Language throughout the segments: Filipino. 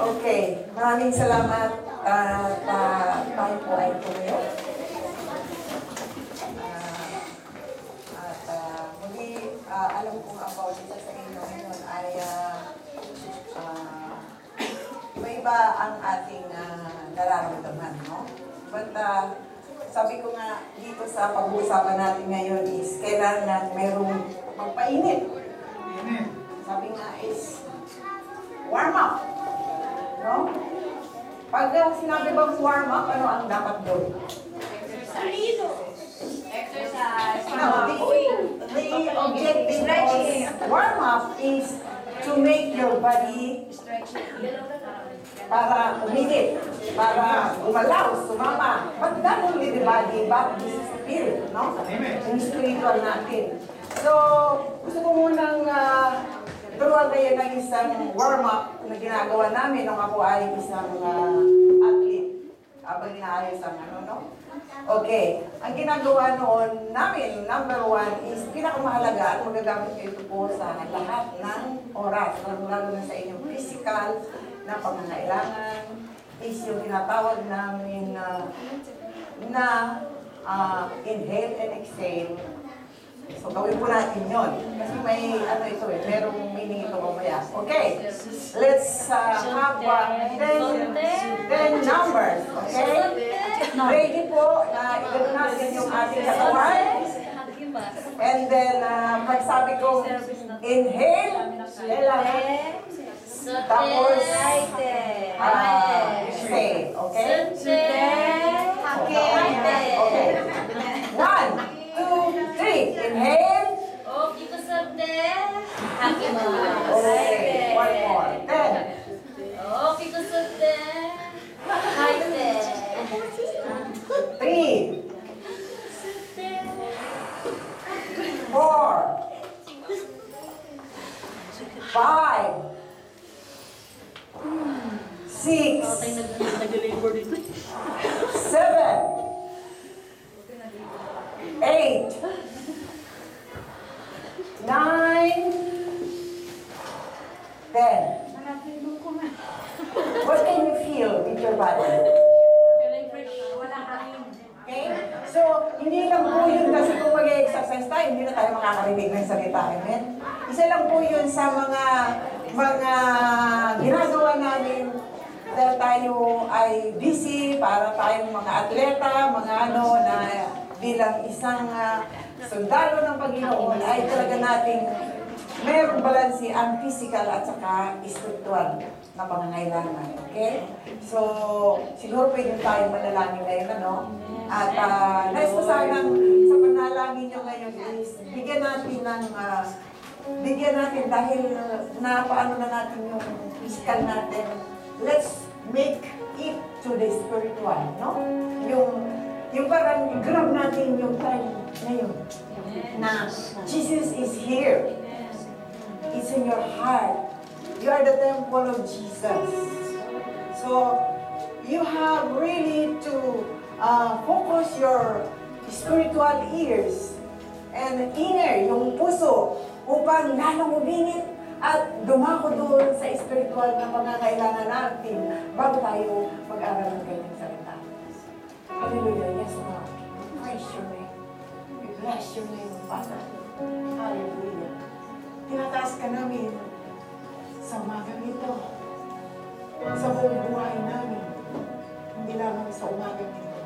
Okay, maraming salamat at tayo po ay tuloy. Muli, alam kong about isa sa inyo ngayon ay may iba ang ating nararamdaman, no? But sabi ko nga dito sa pag-uusapan natin ngayon is kailangan mayroong magpainit. Sabi nga is warm up. No? Pag sinabi bang warm up, ano ang dapat doon? Exercise. No, the objective of warm up is to make your body para uminit, para gumalaw, sumama. But not only the body, but the spirit, no? Yung spiritual natin. So, gusto ko munang turuan kayo ng isang warm-up na ginagawa namin nung ako ay isang athlete. Habang inaayos ang no? Okay. Ang ginagawa noon namin, number one, is pinakamahalaga at magagamit kayo ito po sa lahat ng oras. Lalo na sa inyong physical na pangangailangan is yung tinatawag namin na inhale and exhale. So, gawin po natin yun. Kasi may, merong meaning ito mamaya. Okay, let's have 10 numbers. Okay? Ready po na igano natin yung ating katawan. And then, pag sabi ko, inhale, tapos, exhale. Okay? Okay. 1, 2, 3. Inhale. Okay. One more. 10. 3. 4. 5. 6. 7. 8, 9, 10. What can you feel with your body? Okay? So, hindi lang po yun kasi kung mag-exercise tayo, hindi na tayo makakarinig ng salita. Amen? Isa lang po yun sa mga ginagawa namin dahil tayo ay busy para tayong mga atleta, mga na bilang isang sundalo ng Panginoon ay talaga nating mayroong balansi ang physical at saka spiritual na pangangailangan. Okay? So, siguro pwede tayo manalangin ngayon, ano? At nais ko sanang sa panalangin nyo ngayon is bigyan natin dahil napaano na natin yung physical natin. Let's make it to the spiritual, no? Yung parang grab natin yung time ngayon na Jesus is here. It's in your heart. You are the temple of Jesus. So, you have really to focus your spiritual ears and inner, yung puso, upang lalong umingit at dumako doon sa spiritual na pangangailangan natin bago tayo mag-aral ng kanyang salita. Hallelujah. Yes, Lord. Praise your name. We bless your name, Father. Hallelujah. Tinataas ka namin sa umagang ito, sa buong buhay namin, hindi lamang sa umagang ito.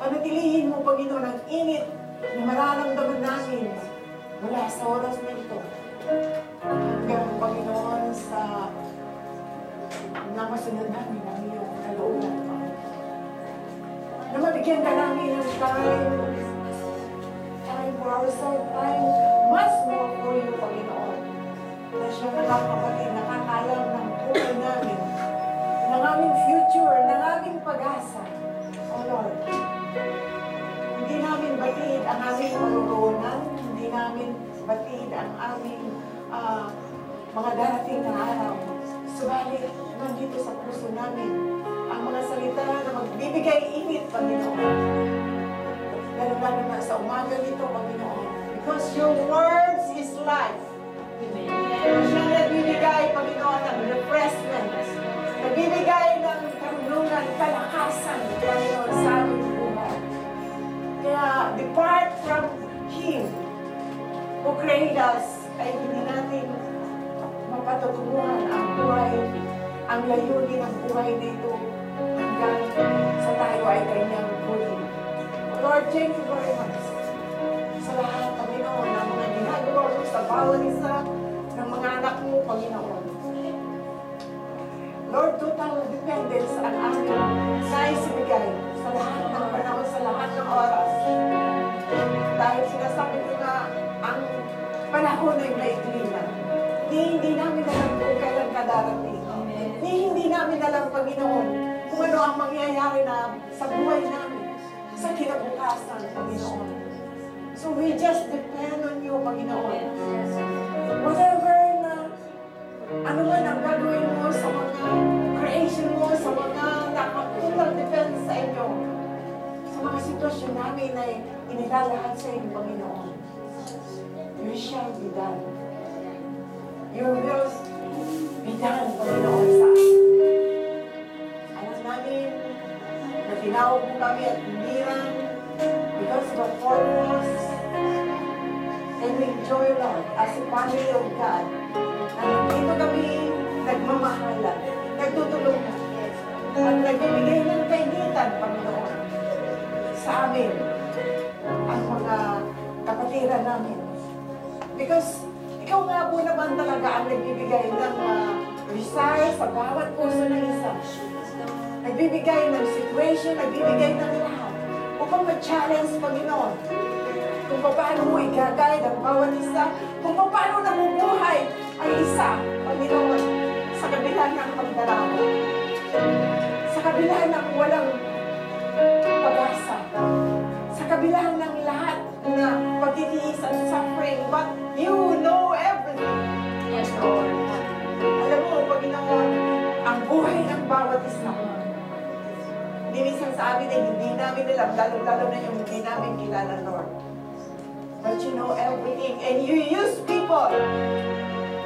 Panatilihin mo, Panginoon, ang init na mararamdaman namin mula sa oras na ito. Hanggang, Panginoon, sa namasunod namin ang iyong kalooban. Na mabigyan ka namin ng time for ourselves, time much more for you, Panginoon. Na siya mga kapatid, nakakalam ng buhay namin, ng aming future, ng aming pag-asa. Oh Lord, hindi namin batid ang aming maruroonan, hindi namin batid ang aming mga darating na araw. Subalit, nandito sa puso namin ang mga salita na magbibigay init, Panginoon. Lalo-lalo na sa umaga nito, Panginoon. Because your words is life. Siya nagbibigay, Panginoon, ng refreshment. kinabukasan, Panginoon, sa aming buhay. Kaya, depart from Him who created us, ay hindi natin mapatutunguhan ang buhay, ang layunin ng buhay nito hanggang sa tayo ay kanyang huli. Lord, thank you very much sa lahat, Panginoon, ng mga ginagawa mo sa bawat isa ng mga anak mo, Panginoon. Lord, total dependence ang aming nais ibigay sa lahat ng panahon, sa lahat ng oras. Dahil sinasabi ko na ang panahon ay maikli na. Hindi namin alam kung kailan ka darating. Hindi namin alam, Panginoon, kung ano ang mangyayari na sa buhay namin, sa kinabukasan, Panginoon. So we just depend on you, Panginoon. Whatever na, ano man ang gagawin mo sa mga creation mo, sa mga nakatulang depend sa inyo, sa mga sitwasyon namin na inilalahat sa inyo, Panginoon. You shall be done. Your will be done, Panginoon, sa amin. Alam namin na tinawag mo kami at hinirang because of our purpose. And we enjoy, Lord, as a family of God. Na dito kami nagmamahalan, nagtutulungan, at nagbibigay ng kainitan, Panginoon, sa amin, ang mga kapatiran namin. Because ikaw nga po naman talaga ang nagbibigay ng desire sa bawat puso ng isa. Nagbibigay ng situation, nagbibigay ng lahat. Upang ma-challenge, Panginoon, kung paano mo i-guide ang bawat isa, kung paano nabubuhay ang isa, Panginoon, sa kabila ng pagdarama, sa kabila ng walang pag-asa, sa kabila ng lahat na pagtitiis at suffering, but you know everything. Yes, Lord. Alam mo, Panginoon, ang buhay ng bawat isa. Hindi minsan sa amin ay hindi namin alam, lalo-lalo na yung hindi namin kilala, Lord. But you know everything, and you use people.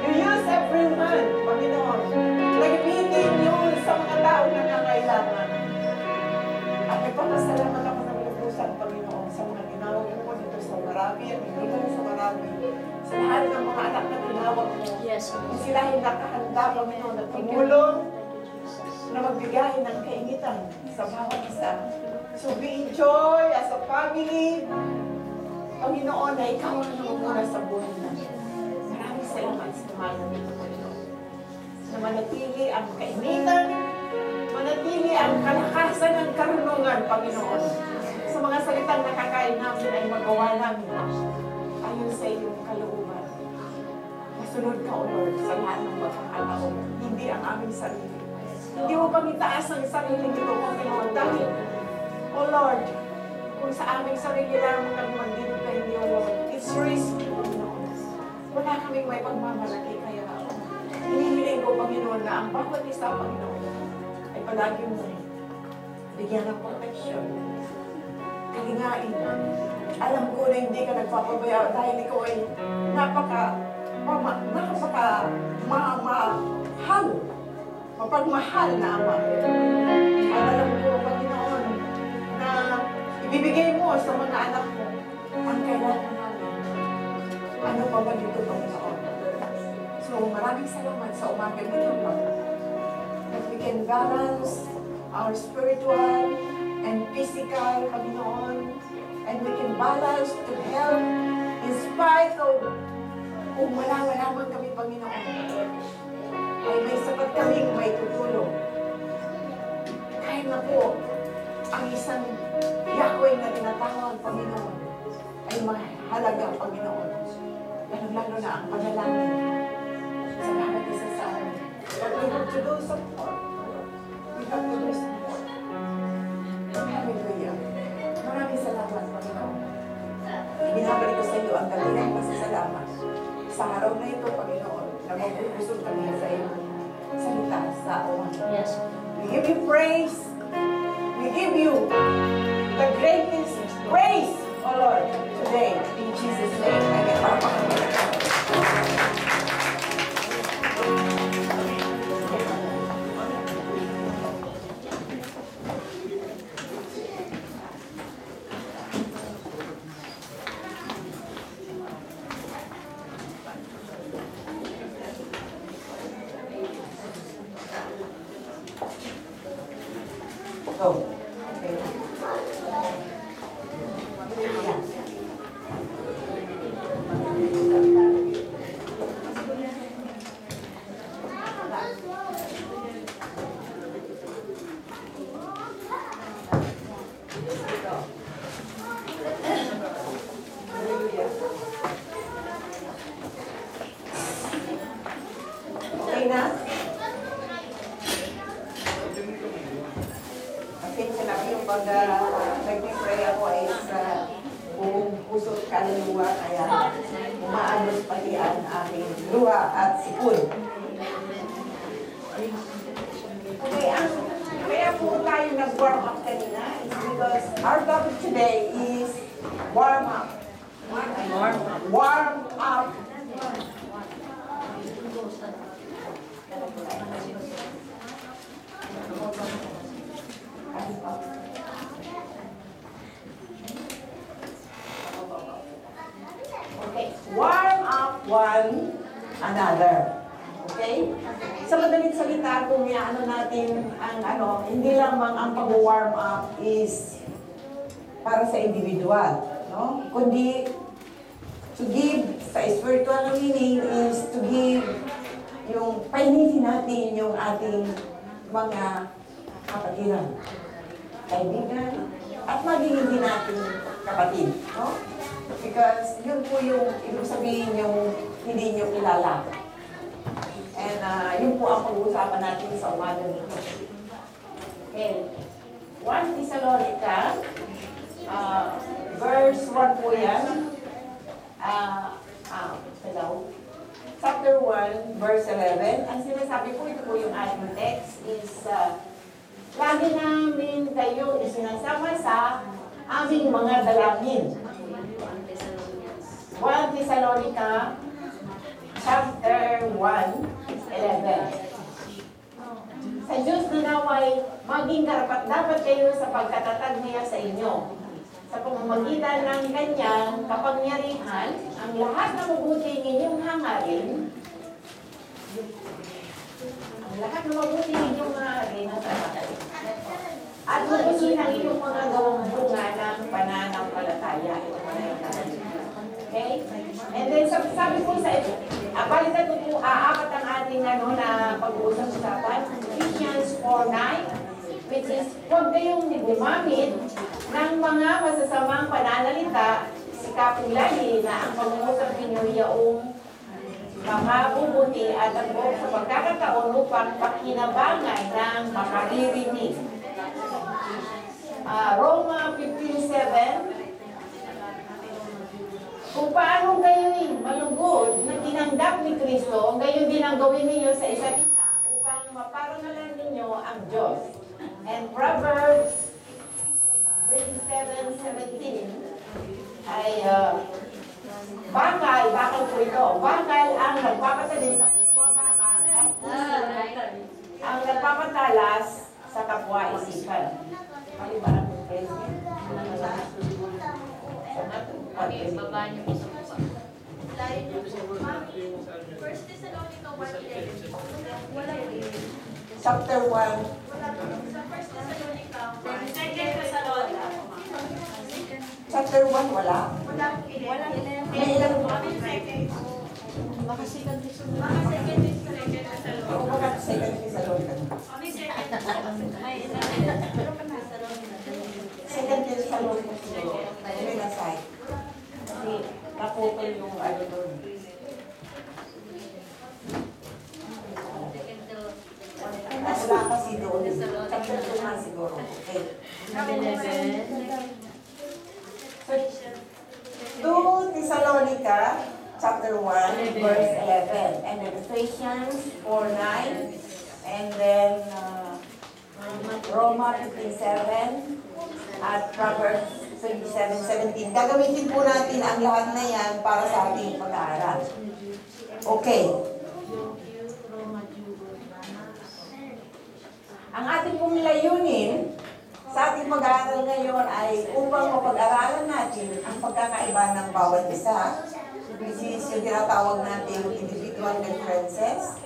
You use everyone, Panginoon. Nagamitin yun sa mga tao na nangailangan. At nagpapasalamat ako ng lubusan, Panginoon, sa mga tinawag mo dito sa marami at hindi lang sa marami. Sa lahat ng mga anak na tinawag mo. Yes, Sila ay nakahanda, Panginoon, at tumulong na magbigay ng kainitan sa bawat isa. So we enjoy as a family, Panginoon, na ikaw ang namumuna sa buhay namin. Maraming salamat sa tumayo nito, Panginoon. Na manatili ang kainitan, manatili ang kalakasan ng karunungan, Panginoon. Sa mga salitang nakakain namin ay magawa namin ayon sa iyong kalooban. Masunod ka, O Lord, sa lahat ng pagkakataon, hindi ang aming sarili. Hindi mo pang itaas ang sarili nito, Panginoon, dahil, O Lord, kung sa aming sarili lang kami magdidepende, O Lord, it's risky, Panginoon. Wala kaming may pagmamalaki, kaya hinihiling ko, Panginoon, na ang bawat isa, Panginoon, ay palagi mo bigyan ng protection, kalingain. Alam ko na hindi ka nagpapabaya dahil ikaw ay mapagmahal na Ama. At alam ko, Panginoon, na ibibigay mo sa mga anak mo ang kailangan namin. Ano pa ba dito, Panginoon? So, maraming salamat sa umaga nito, that we can balance our spiritual and physical, Panginoon, and we can balance to help in spite of kung wala man kami, Panginoon, ay may sapat kaming may tutulong. Kahit na po, ang isang Yahweh na tinatawag, Panginoon, ay mahalaga, Panginoon. Lalo-lalo na ang panalangin sa bawat isa sa amin. But we have to do some more. We have to do some more. Hallelujah. Maraming salamat, Panginoon. Binabalik ko sa iyo ang dakilang pasasalamat sa araw na ito, Panginoon, na magpupusog kami sa iyong salita sa uwan. Yes. We give you praise. We give you the greatest praise, O Lord, today. In Jesus' name, I get our Go. Okay. Yeah. Okay na? Pasensya na yung pag nag-pray ako ay sa buong puso at kaluluwa, kaya umaalos pati ang aking luha at sipon. Okay, kaya po tayo nag-warm up kanina is because our topic today is warm up. Warm up. Okay, warm up one another. Okay? Sa madaling salita, kung ano natin ang hindi lamang ang pag-warm up is para sa individual, no? Kundi to give, sa spiritual meaning is to give yung painitin natin yung ating mga kapatiran, kaibigan, at maging hindi natin kapatid, no? Because yun po yung ibig sabihin yung hindi nyo kilala. And yun po ang pag-uusapan natin sa umaga nito. Okay. 1 Thessalonica, verse 1 po yan. Chapter 1, verse 11. Ang sinasabi po, ito po yung ating text is, lagi namin kayo isinasama sa aming mga dalangin. 1 Thessalonica, chapter 1, 11. Sa Diyos na naway, maging karapat-dapat kayo sa pagkatatag niya sa inyo. Sa pamamagitan ng kanyang kapangyarihan, ang lahat ng mabuti ninyong hangarin, ang at mabuti ng inyong mga gawang bunga ng pananampalataya. Okay? And then, sabi po sa ito, balikan ko po, apat ang ating na pag-uusap-usapan. Ephesians 4:9, which is, huwag kayong gumamit ng mga masasamang pananalita, sikapin lagi na ang pag-uusap ninyo yaong makabubuti at ang buong sa pagkakataon upang pakinabangay ng makaririnig. Roma 15:7, kung paano kayo'y malugod na tinanggap ni Kristo, gayon din ang gawin ninyo sa isa't isa upang maparangalan ninyo ang Diyos. And Proverbs 27:17 ay bakal po ito. Bakal ang nagpapatalin sa kapwa-baka at ang nagpapatalas sa kapwa-isipan. Ano ba ang president? Okay, baba niyo po sa baba. Layo niyo po. Ma'am, 1 Thessalonica 1:11. Wala po. Chapter 1. Wala po. Sa 1 Thessalonica 1. 2 Thessalonica. Chapter 1, wala. Wala po. Wala. May ilan po? Baka second Thessalonica. Baka second Thessalonica. O baka second Thessalonica. May second Thessalonica. Second Thessalonica siguro. May nasay. Kasi naputol yung ano doon. Wala kasi doon. Chapter 2 na siguro. Okay. 2 Thessalonica, chapter 1, verse 11. And then Ephesians 4:9. And then Roma 15:7. At Proverbs 27:17. Gagamitin po natin ang lahat na yan para sa ating pag-aaral. Okay. Ang ating pong layunin sa ating pag-aaral ngayon ay upang mapag-aralan natin ang pagkakaiba ng bawat isa, which is yung tinatawag natin individual differences.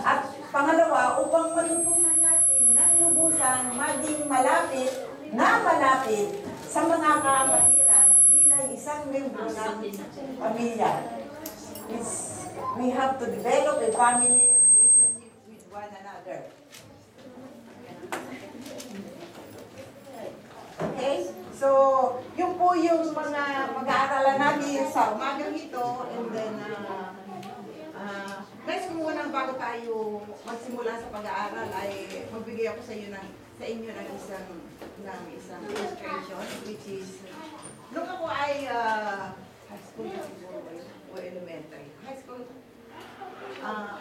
At pangalawa, upang matutunan natin ng lubos minsan maging malapit sa mga kapatiran bilang isang membro ng pamilya. We have to develop a family relationship with one another. Okay? So, yun po yung mga mag-aaralan natin sa umagang ito. And then, guys, kung munang bago tayo magsimula sa pag-aaral, ay magbigay ako sa inyo ng isang illustration, which is, nung ako ay high school o elementary. High school,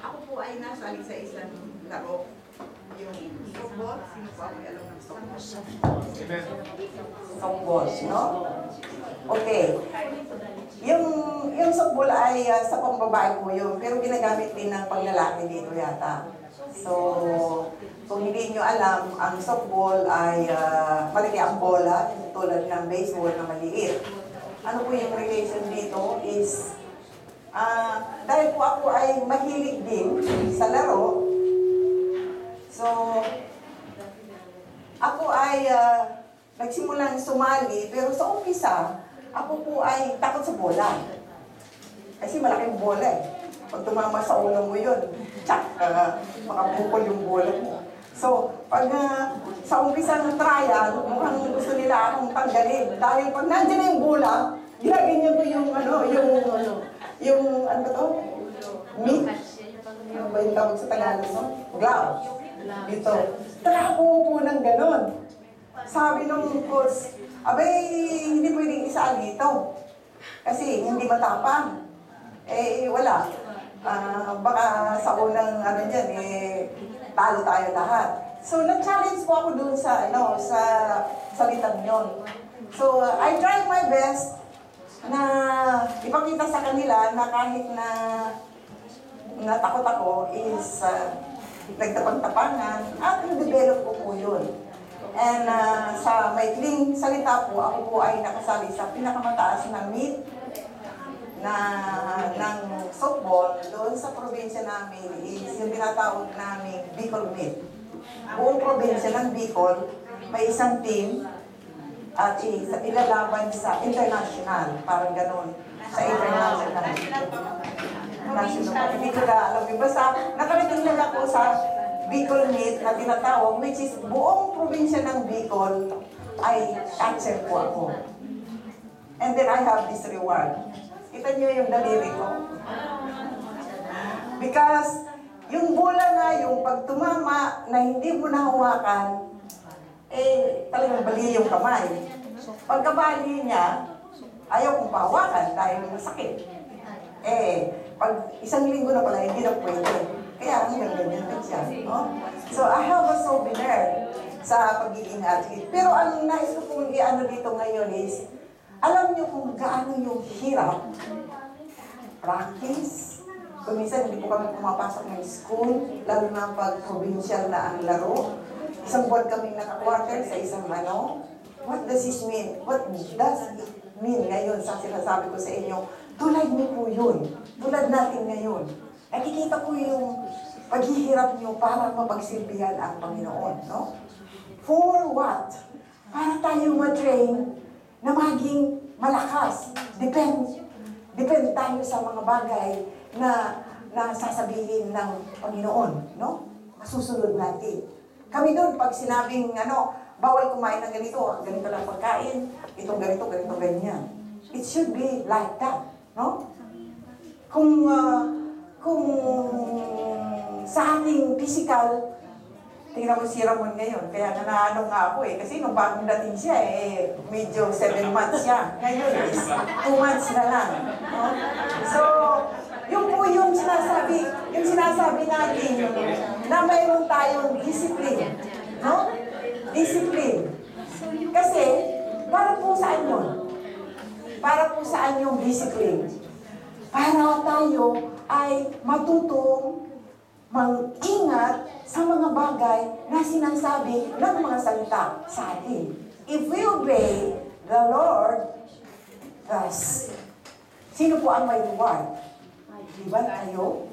ako po ay nasali sa isang laro. Yung softball, sino po ako alam ng softball? Softball, no? Okay. Yung softball ay sa pambabae po yun, pero ginagamit din ng panglalaki dito yata. So, kung hindi nyo alam, ang softball ay malaki ang bola, tulad ng baseball na maliit. Ano po yung relation dito is, dahil po ako ay mahilig din sa laro, so, ako ay nagsimulang sumali, pero sa umpisa, ako po ay takot sa bola. Kasi malaking bola eh. Pag tumama sa ulo mo yun, tsak, makabukol yung bola mo. So, pag sa umpisa ng trial, mukhang gusto nila akong tanggalin. Dahil pag nandiyan na yung bola, ginaganyan ko yung ano ba to? Meat? Ano ba yung tawag sa Tagalog? No? Glove. Dito. Trako po ng ganon. Sabi nung coach, abay, hindi pwedeng isali dito. Kasi hindi matapang. Eh, wala. Baka sa unang dyan, talo tayo lahat. So, nag-challenge po ako dun sa salitang yun. So, I tried my best na ipakita sa kanila na kahit na takot ako is nagtapang-tapangan at na-develop ko po yun. And sa maikling salita po, ako po ay nakasali sa pinakamataas na meet ng softball doon sa probinsya namin is yung tinatawag namin Bicol Meet. Buong probinsya ng Bicol, may isang team at ilalaban sa international, parang ganun, sa international. National. Hindi ko na alam. Basta nakarating lang ako sa Bicol Meet na tinatawag, which is buong probinsya ng Bicol ay catcher po ako. And then I have this reward. Kita niyo yung daliri ko. Because yung bola nga, yung pagtumama na hindi mo nahawakan, talagang bali yung kamay. Pagkabali niya, ayaw kong pahawakan dahil masakit. Pag isang linggo na pala, hindi na pwede. Kaya hanggang ganyan na siya. No? So, I have a souvenir sa pagiging athlete. Pero ang nais ko kung i-ano dito ngayon is, alam niyo kung gaano yung hirap, practice. Kung minsan hindi po kami pumapasok ng school, lalo na pag provincial na ang laro. Isang buwan kaming naka-quarter sa isang What does this mean? What does it mean ngayon sa sinasabi ko sa inyo? Tulad niyo po yun. Tulad natin ngayon. Nakikita ko yung paghihirap niyo para mapagsilbihan ang Panginoon. No? For what? Para tayo matrain na maging malakas. Depend tayo sa mga bagay na sasabihin ng Panginoon. No? Masusunod natin. Kami doon, pag sinabing, bawal kumain ng ganito lang pagkain, itong ganito, ganyan. It should be like that. No? Kung sa ating physical, tingnan mo si Ramon ngayon, kaya nanaano nga ako kasi nung bagong dating siya, medyo 7 months siya. Ngayon is 2 months na lang. No? So, yung po yung sinasabi natin na mayroon tayong discipline. No? Discipline. Kasi, para po saan yun? Para po saan yung discipline? Para tayo ay matutong mag-ingat sa mga bagay na sinasabi ng mga salita sa atin. If we obey the Lord, thus, sino po ang may reward? Diba tayo?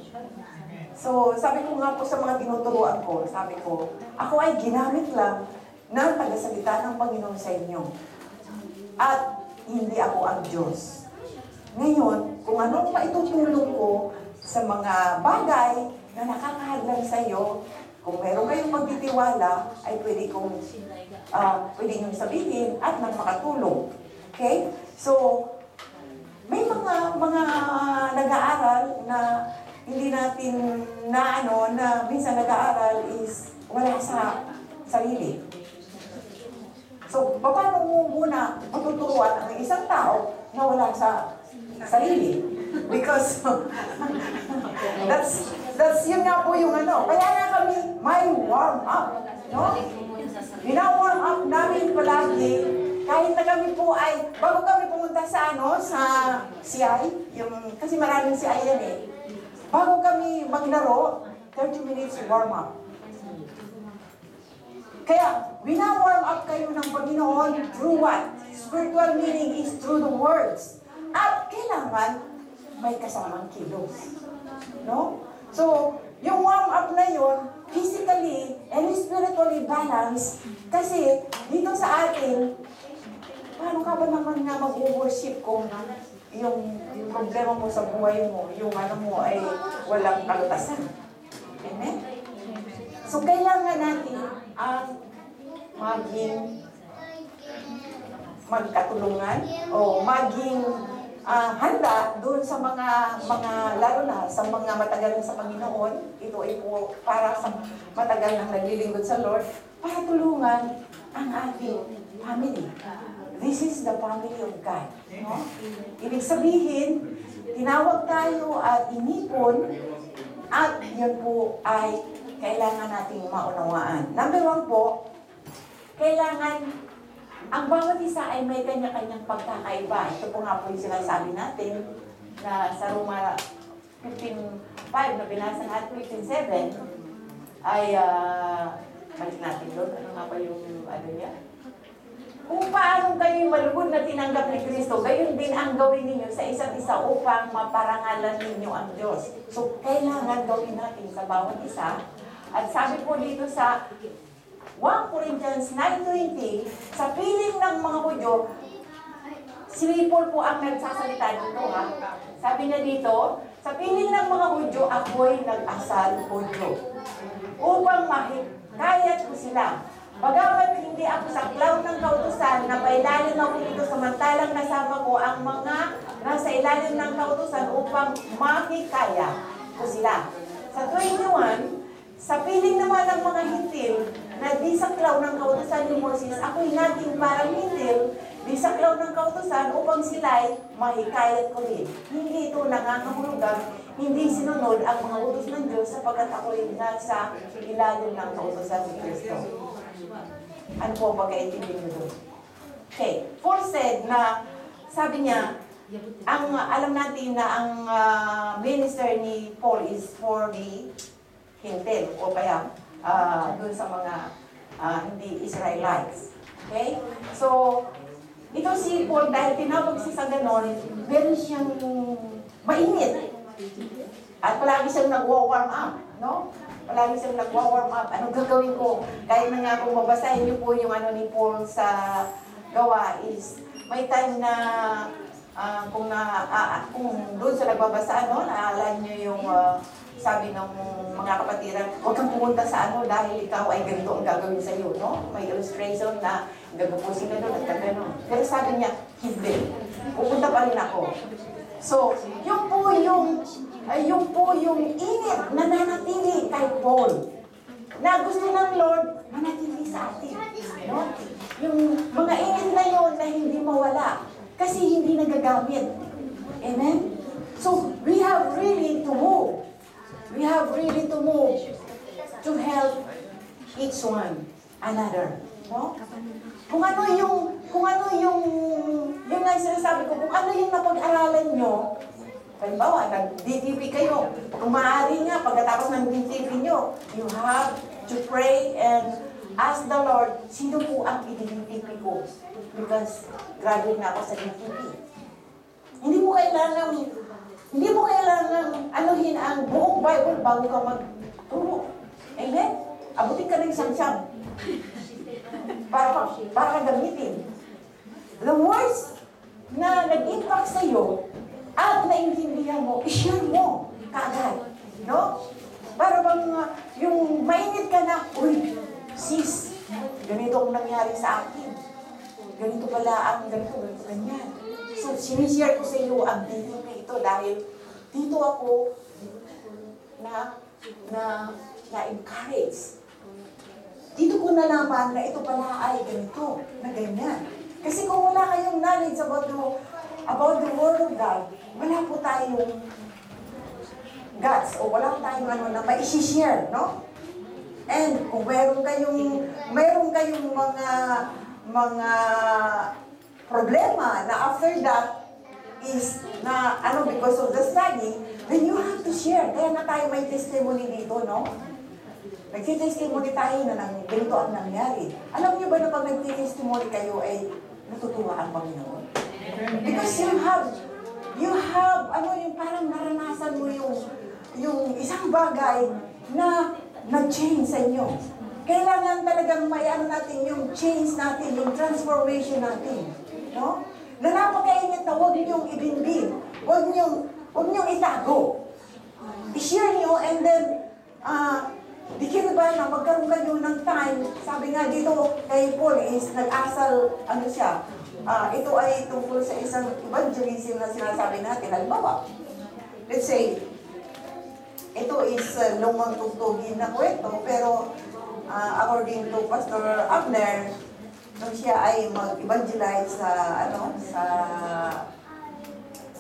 So, sabi ko nga po sa mga tinuturuan ko, sabi ko, ako ay ginamit lang ng tagasalita ng Panginoon sa inyo. At hindi ako ang Diyos. Ngayon, kung anong maitutulong ko sa mga bagay na nakakahadlang sa iyo, kung meron kayong magtitiwala, ay pwede niyong sabihin at magmakatulong. Okay? So, may mga nag-aaral na hindi natin na minsan nag-aaral is wala sa sarili. So, paano mo muna matuturuan ang isang tao na wala sa sarili? Because that's yun nga po yung ano. Kaya nga kami may warm up. No? Wina-warm up namin palagi kahit na kami po ay, bago kami pumunta sa CI, kasi maraming CI yan eh. Bago kami maglaro, 30 minutes warm up. Kaya, wina-warm up kayo ng Panginoon through what? Spiritual meaning is through the words. At kailangan may kasamang kilos. No? So, yung warm up na yun, physically and spiritually balanced, kasi dito sa atin, paano ka ba naman nga mag-worship kung yung problema mo sa buhay mo, yung ano mo ay walang kalutasan? Amen? So, kailangan natin ang magkatulungan o maging handa doon sa mga lalo na sa mga matagal na sa Panginoon. Ito ay po para sa matagal na naglilingkod sa Lord, para tulungan ang ating family. This is the family of God. No? Ibig sabihin, tinawag tayo at inipon, at yun po ay kailangan nating maunawaan. Number 1 po, kailangan ang bawat isa ay may kanya-kanyang pagkakaiba. Ito po nga po yung sinasabi natin na sa Roma 15:5 na binasa natin, 15:7 ay balik natin doon. Ano nga pa yung niya? Kung paano kayo malugod na tinanggap ni Kristo, gayon din ang gawin ninyo sa isa't isa upang maparangalan ninyo ang Diyos. So, kailangan gawin natin sa bawat isa. At sabi po dito sa 1 Corinthians 9:20, sa piling ng mga Hudyo, si Paul po ang nagsasalita dito ha. Sabi niya dito, sa piling ng mga Hudyo, ako'y nag-asal Hudyo upang mahikayat ko sila. Bagamat hindi ako sa cloud ng kautusan, na pailalim ako dito samantalang nasama ko ang mga nasa ilalim ng kautusan upang makikaya ko sila. Sa 21, sa piling naman ng mga hintil na di sa cloud ng kautusan ni Moses, ako'y naging parang hintil, di sa cloud ng kautusan upang sila'y mahikayat ko rin. Hindi ito nangangahulugan, hindi sinunod ang mga utos ng Diyos sapagkat ako'y nasa ilalim ng kautusan ni Kristo. Ano po ang pagkaintindi nyo doon? Okay. Paul said na, sabi niya, alam natin na ang minister ni Paul is for the hintil o kaya doon sa mga hindi Israelites. Okay? So, ito si Paul, dahil tinawag siya sa ganon, meron siyang mainit. At palagi siyang nag-warm up. No? Palagi siyang nag-warm up. Anong gagawin ko? Kaya na nga kung mabasahin niyo po yung ni Paul sa gawa is, may time na kung doon sa nagbabasa, naalala niyo yung sabi ng mga kapatiran, huwag kang pumunta sa dahil ikaw ay ganito ang gagawin sa iyo, no? May illustration na gagapusin na doon at gano'n. Pero sabi niya, hindi. Pupunta pa rin ako. So, yung po yung init na nanatili kay Paul, na gusto ng Lord manatili sa atin. No? Yung mga init na yun na hindi mawala kasi hindi nagagamit. Amen? So, we have really to move. We have really to move to help each one another. No? Kung ano yung nga sinasabi ko, kung ano yung napag-aralan nyo, halimbawa, nag-DTP kayo, kung maaari nga, pagkatapos ng DTP nyo, you have to pray and ask the Lord, sino po ang i-DTP ko? Because graduate na ako sa DTP. Hindi mo kailangan Hindi mo kailangan anuhin ang buong Bible bago ka magturo. Amen? Abutin ka ng siyam-siyam. Para ka gamitin. The words na nag-impact sa'yo at naintindihan mo, i-share mo kaagad. No? Para bang yung mainit ka na, uy, sis, ganito ang nangyari sa akin. Ganito pala ang ganito, ganyan. So, sinishare ko sa iyo ang dito na ito dahil dito ako na-encourage. Dito ko nalaman na ito pala ay ganito, na ganyan. Kasi kung wala kayong knowledge about the Word of God, wala po tayong guts o wala tayong na ma-share, no? And kung meron kayong mga problema na after that is na because of the study, then you have to share. Kaya na tayo may testimony dito, no? Nagtitestimony tayo na ganito ang nangyari. Alam niyo ba na pag nagtitestimony kayo ay natutuwa ang Panginoon? Because you have yung parang naranasan mo yung isang bagay na nag-change sa inyo. Kailangan talagang may natin yung change natin, yung transformation natin. No? Na napakainit na huwag niyong ibinbin. Huwag niyong itago. I-share niyo and then, di kira ba na magkaroon kayo ng time, sabi nga dito kay Paul is nag-asal, siya, ito ay tungkol sa isang evangelism na sinasabi natin. Halimbawa, let's say, ito is lumang tugtugin na kwento, pero according to Pastor Abner, nung siya ay mag-evangelize sa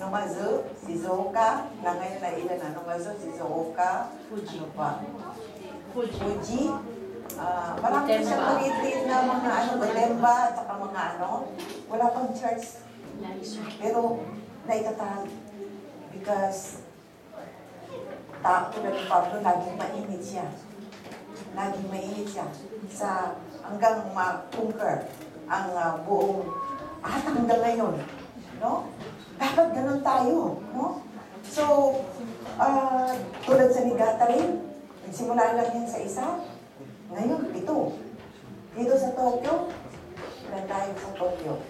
Numazu, Shizuoka, na ngayon na ilan Numazu, Shizuoka, ano pa? Fuji. Marami na siyang maliit na mga Gotemba, at saka mga wala pang church. Pero naitatag because tulad ni Pablo, laging mainit siya. Laging mainit siya hanggang ma-conquer ang buong hanggang ngayon. No? Dapat ganun tayo. No? So, tulad sa Niigata rin, nagsimula lang yan sa isa. Ngayon, ito. Dito sa Tokyo, ilan tayo sa Tokyo?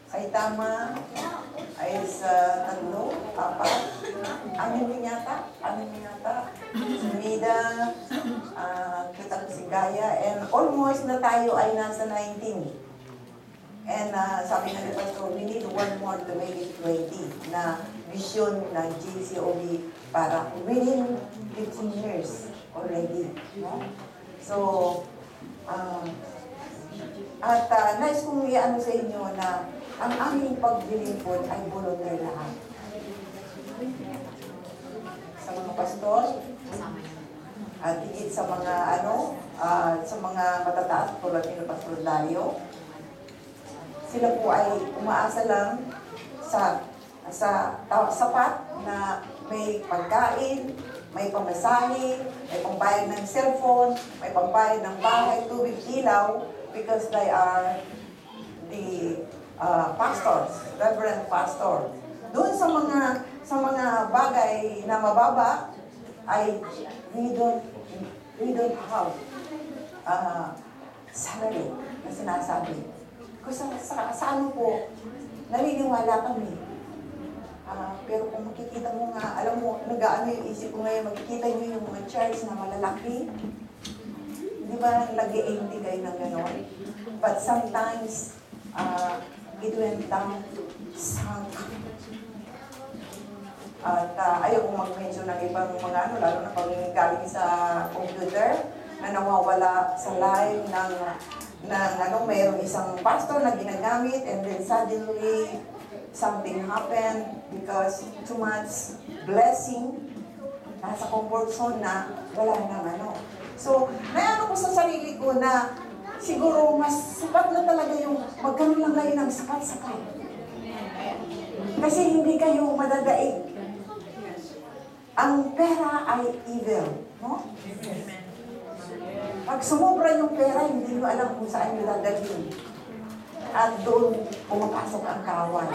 Saitama ay sa 3, 4, 6 din yata. Sumida, kita ko si Gaya, and almost na tayo ay nasa 19. And sabi nga ni Pastor, we need one more to make it 20 na vision ng GCOB para within 15 years already. No? So, nais kong sa inyo na ang aming paglilingkod ay volunteer lahat. Sa mga pastor, at higit sa mga sa mga matataas tulad ni Pastor Dario, sila po ay umaasa lang sa sapat na may pagkain, may pamasahe, may pambayad ng cellphone, may pambayad ng bahay, tubig, ilaw, because they are the pastors, reverend pastor. Doon sa mga bagay na mababa ay we don't have salary na sinasabi. Kasi sa ano po, naniniwala kami. Pero kung makikita mo nga, alam mo, nag-ano yung isip ko ngayon, makikita nyo yung mga church na malalaki. Di ba nag-80 kayo ng gano'n? But sometimes, it went down, sunk. At ayaw kong mag-mention ng ibang mga lalo na pag galing sa computer, na nawawala sa live ng mayroong isang pastor na ginagamit and then suddenly something happened because too much blessing, nasa comfort zone na wala nang So, may ko sa sarili ko na siguro mas sapat na talaga yung magkaroon lang kayo ng sapat-sapat. Kasi hindi kayo madadaig. Ang pera ay evil, no? Pag sumobra yung pera, hindi nyo alam kung saan nyo dadalhin. At doon pumapasok ang kawan.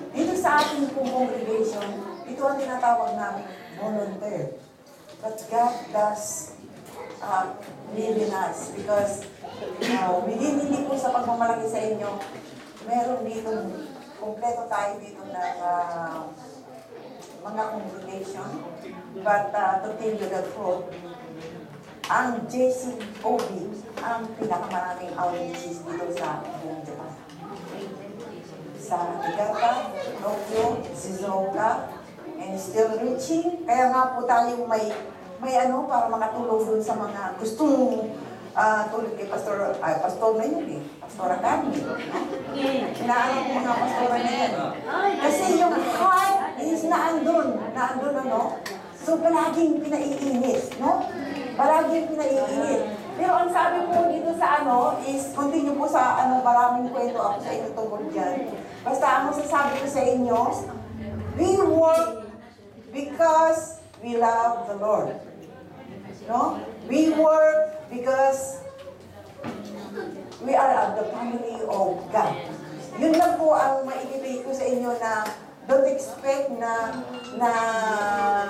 Dito sa ating pong congregation, ito ang tinatawag namin volunteer. But God does live in us because hindi po sa pagmamalaki sa inyo, meron dito, kompleto tayo dito ng mga congregation. But to tell you the truth, ang JCOB ang pinakamaraming outreaches dito sa buong Japan. Sa Niigata, Tokyo, Shizuoka, and still reaching. Kaya nga po tayo may para makatulong dun sa mga gustong tulad kay Pastor na yun eh, Pastora Carmen. Inaalam ko mga pastora na yan. Kasi yung heart is naandun So palaging pinaiinit, no? Palaging pinaiinit. Pero ang sabi po dito sa is, continue po sa maraming kwento ako sa inyo tungkol dyan. Basta ang masasabi ko sa inyo, we work because we love the Lord. No? We work because we are of the family of God. Yun lang po ang maibibigay ko sa inyo na don't expect na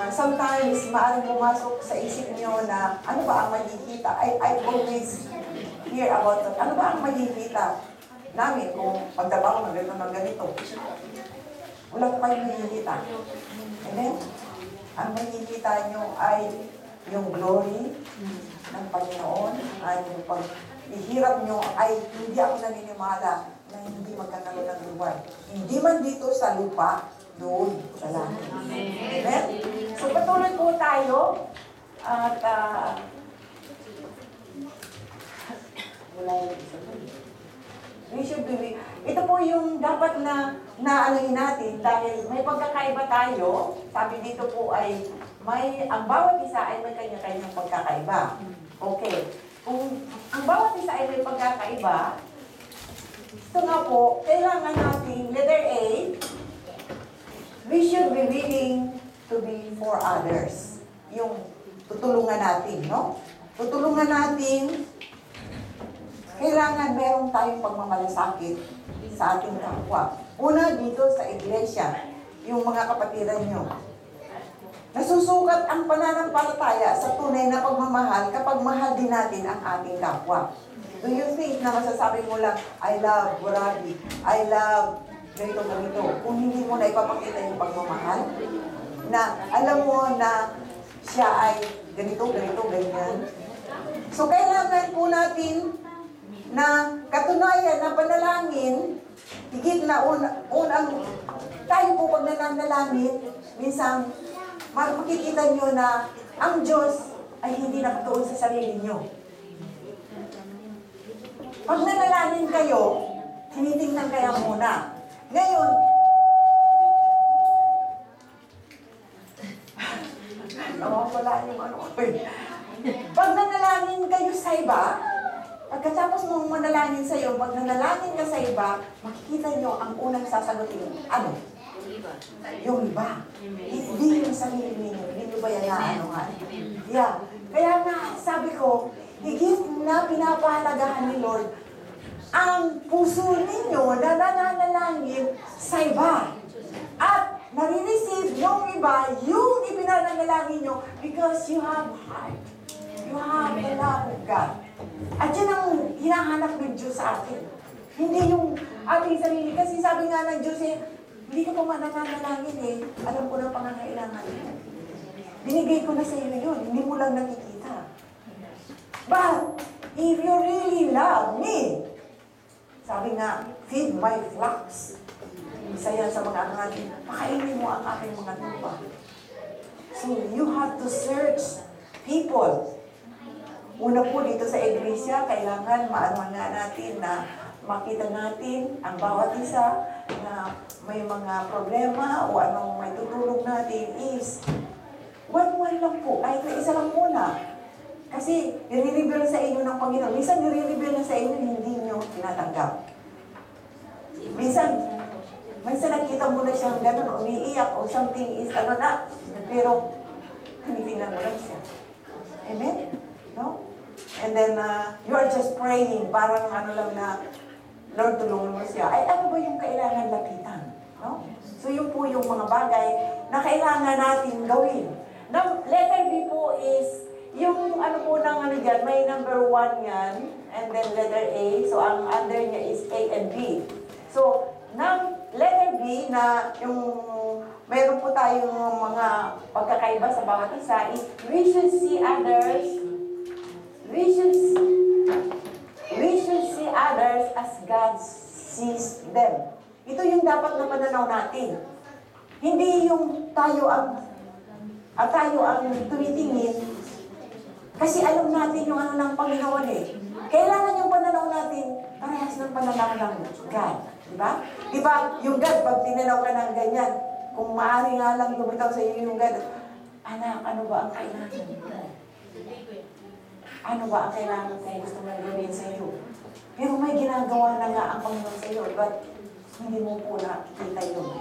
sometimes maaaring pumasok sa isip niyo na ano ba ang makikita. I always hear about that. Ano ba ang makikita namin kung pagtrabaho ng ganito? Wala po kayong makikita. Amen? Ang makikita niyo ay yung glory ng Panginoon ay yung pag-ihirap nyo ay hindi ako naniniwala na hindi magkakaroon ng lugar. Hindi man dito sa lupa, doon sa langit. Amen? So patuloy po tayo at wala yung isa po. We should be, ito po yung dapat na anuhin natin dahil may pagkakaiba tayo. Sabi dito po ay ang bawat isa ay may kanya-kanyang pagkakaiba. Okay. Kung ang bawat isa ay may pagkakaiba, ito nga po, kailangan natin, letter A, we should be willing to be for others. Yung tutulungan natin, no? Tutulungan natin, kailangan meron tayong pagmamalasakit sa ating kapwa. Una, dito sa iglesia, yung mga kapatiran nyo. Nasusukat ang pananampalataya sa tunay na pagmamahal kapag mahal din natin ang ating kapwa. Do you think na masasabi mo lang, I love Burabi, I love ganito. Kung hindi mo na ipapakita yung pagmamahal, na alam mo na siya ay ganito, ganyan. So kailangan po natin na katunayan na panalangin, higit na unang tayo po pag nananalangin, minsan makikita nyo na ang Diyos ay hindi nakatuon sa sarili nyo. Pag nanalangin kayo, tinitingnan kaya muna. Ngayon, wala yung ko eh. Pag nanalangin kayo sa iba, pagkatapos mong manalangin sa iyo, pag nanalangin ka sa iba, makikita nyo ang unang sasagutin. Ano? Yung iba. Hindi yung sarili ninyo. Hindi nyo ba yan naanohan? Yeah. Kaya nga, sabi ko, higit na pinapahalagahan ni Lord ang puso ninyo na nananalangin sa iba. At nare-receive yung iba, yung ipinananalangin nyo because you have heart. You have the love of God. At yan ang hinahanap ng Diyos sa atin. Hindi yung ating sarili. Kasi sabi nga ng Diyos hindi ka pa mananalangin alam ko na pangangailangan mo. Binigay ko na sa iyo yun. Hindi mo lang nakikita. But, if you really love me, sabi nga, feed my flocks. Isa yan sa mga angin. Pakainin mo ang aking mga tupa. So, you have to search people. Una po dito sa iglesia, kailangan maano nga natin na makita natin ang bawat isa na may mga problema o anong may tutulong natin is one lang po, kahit na isa lang muna. Kasi nire-reveal sa inyo ng Panginoon. Minsan nire-reveal na sa inyo, hindi nyo tinatanggap. Minsan nakita mo na siyang gano'n, umiiyak o something is pero tinitingnan mo lang siya. Amen? No? And then, you are just praying, parang lang na, Lord, tulungan mo siya. Ay, ano ba yung kailangan lapitan? No? So yun po yung mga bagay na kailangan natin gawin. Now, letter B po is, yung ano po ng ano dyan, may number 1 yan, and then letter A, so ang under niya is A and B. So, ng letter B na yung meron po tayong mga pagkakaiba sa bawat isa is we should see others as God sees them. Ito yung dapat na pananaw natin. Hindi yung tayo ang tumitingin kasi alam natin yung ano ng Panginoon eh. Kailangan yung pananaw natin parehas ng pananaw ng God. Diba? Diba, yung God, pag tinanaw ka ng ganyan, kung maaari nga lang lumitaw sa iyo yung God, anak, ano ba ang kailangan mo? Ano ba ang kailangan kung gusto mong gawin sa iyo? Pero may ginagawa na nga ang Panginoon sa iyo, but hindi mo po nakikita yun.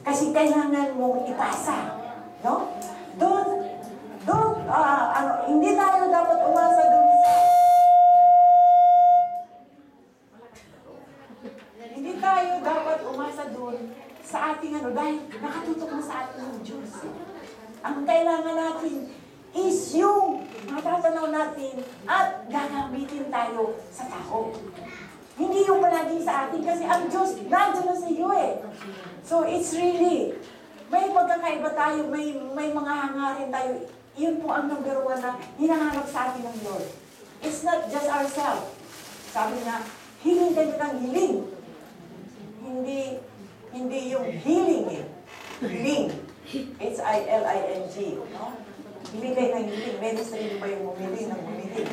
Kasi kailangan mong ipasa. No? Hindi tayo dapat umasa doon sa... Hindi tayo dapat umasa doon sa ating dahil nakatutok na sa ating ng Diyos. Ang kailangan natin is yung matatanaw natin at gagamitin tayo sa tao. Hindi yung palaging sa atin kasi ang Diyos nandiyan na sa iyo eh. So it's really, may pagkakaiba tayo, may mga hangarin tayo. Yun po ang number 1 na hinahanap sa atin ng Lord. It's not just ourselves. Sabi na, hiling kayo ng hiling. Hindi yung healing eh. Hiling. H-I-L-I-N-G. No? Hiling kayo ng hiling. Ministry ba yung humiling ng humiling?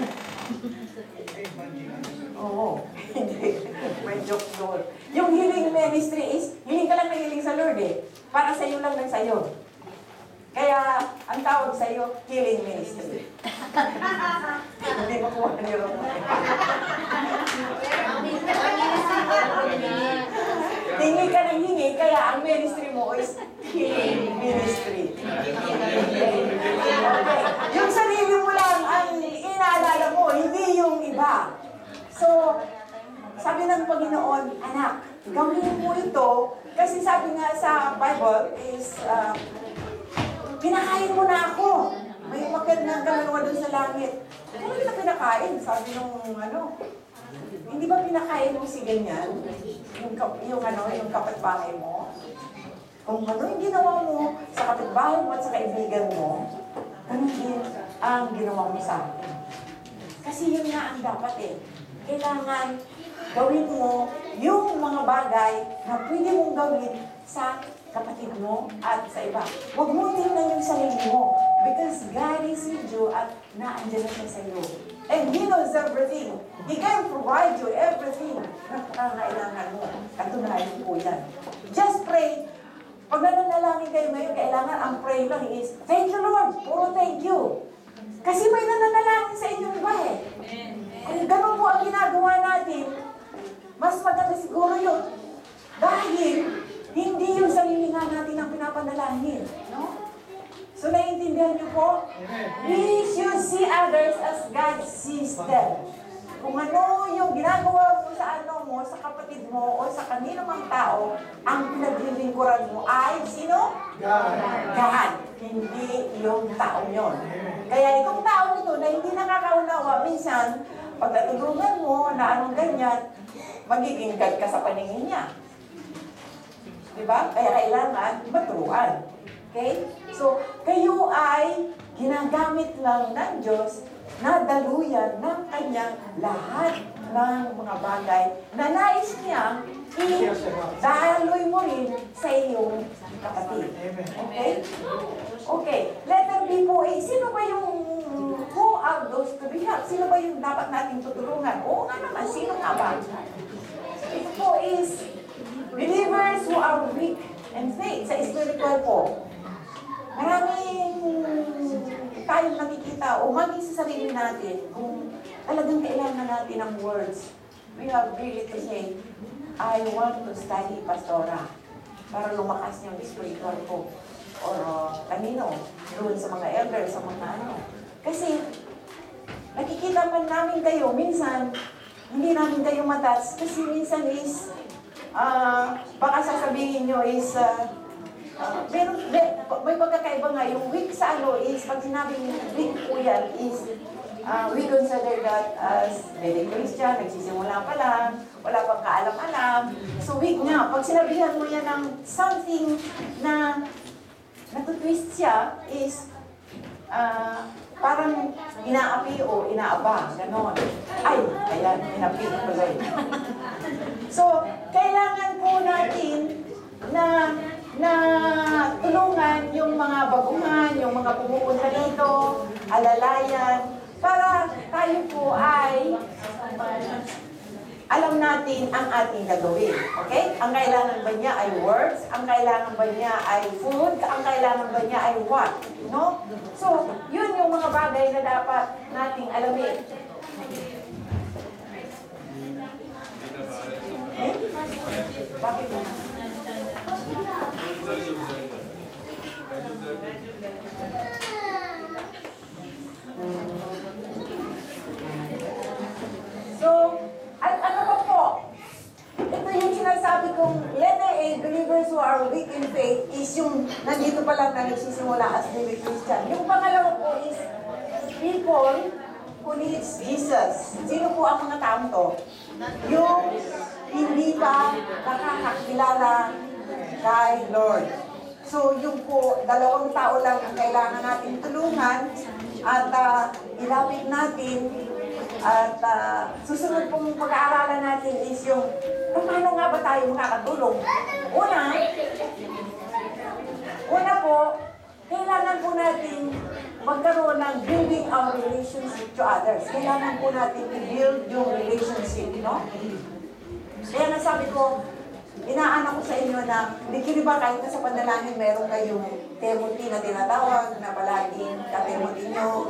Oo. Hindi. May joke doon. Yung healing ministry is, hiling ka lang na hiling sa Lord eh. Para sa iyo lang ng sayo. Kaya, ang tawag sa iyo, healing ministry. Hindi makuha ni Ramon. Hingi ka ng hingi, kaya ang ministry mo is healing ministry. Okay. Yung sarili mo lang ang inaalala mo, hindi yung iba. So, sabi ng Panginoon, anak, gawin mo ito, kasi sabi nga sa Bible is, pinakain mo na ako. May umakyat na kaluluwa doon sa langit. Ano kita pinakain? Sabi nung hindi ba pinakain mo si ganyan? Yung kapitbahay mo? Kung ano yung ginawa mo sa kapitbahay mo at sa kaibigan mo, ganun din ang ginawa mo sa akin. Kasi yun nga ang dapat eh. Kailangan gawin mo yung mga bagay na pwede mong gawin sa kapatid mo at sa iba. Huwag mo tingnan yung sarili mo because God is with you at naandyan na siya sa iyo. And He knows everything. He can provide you everything na kailangan mo. Katunayan po yan. Just pray. Pag nananalangin kayo ngayon, kailangan ang pray lang is, thank you Lord, puro thank you. Kasi may nananalangin sa inyong iba eh. Kung ganun po ang ginagawa natin, mas maganda siguro yun. Dahil, hindi yung sarili nga natin ang pinapanalangin. No? So, naiintindihan niyo po? We should see others as God sees them. Kung ano yung ginagawa mo sa kapatid mo, o sa kanino mang tao, ang pinaglilingkuran mo ay, sino? God. God. Hindi yung tao yon. Kaya itong tao ito na hindi nakakaunawa, minsan, pagtatulungan mo na anong ganyan, magiging God ka sa paningin niya. Diba? Kaya kailangan maturuan. Okay? So, kayo ay ginagamit lang ng Diyos na daluyan ng kanyang lahat ng mga bagay na nais niyang i-daloy mo rin sa iyong kapatid. Okay? Okay. Letter B po ay, sino ba yung who are those to be helped? Sino ba yung dapat natin tutulungan? Oo nga naman, sino nga ba? Ito po is believers who are weak and faith sa spiritual po. Maraming tayong nakikita o maging sa sarili natin kung talagang kailangan natin ng words. We have really to say, I want to study pastora para lumakas yung spiritual ko. Or kanino, doon sa mga elders, sa mga ano. Kasi nakikita man namin kayo, minsan hindi namin kayo matas kasi minsan is baka sasabihin nyo is, may pagkakaiba nga. Yung weak sa ano is, pag sinabing weak po yan is, we consider that as very Christian, nagsisimula pa lang, wala pang kaalam-alam. So weak nga. Pag sinabihan mo yan ng something na natutwist siya is, parang inaapi o inaaba, ganon. Ay, ayan, inapi tuloy. So, kailangan po natin na tulungan yung mga baguhan, yung mga pumupunta dito, alalayan, para tayo po ay alam natin ang ating gagawin. Okay? Ang kailangan ba niya ay words? Ang kailangan ba niya ay food? Ang kailangan ba niya ay what? No? So, yun yung mga bagay na dapat nating alamin. Eh? Bakit mo? So, ano pa po? Ito yung sinasabi kong letter A, believers who are weak in faith, is yung nandito pa lang na nagsisimula as baby Christian. Yung pangalawa po is people who needs Jesus. Sino po ang mga taong to? Yung hindi pa nakakakilala kay Lord. So, yung po, dalawang tao lang ang kailangan natin tulungan at ilapit natin at susunod pong pag-aaralan natin is yung paano nga ba tayo makakatulong? Una po, kailangan po natin magkaroon ng building our relationship to others. Kailangan po natin i-build yung relationship, no? Kaya nasabi ko, inaanak ko sa inyo na, hindi ba kahit na sa panalangin meron kayong Timothy na tinatawag na palaging ka-Timothy nyo,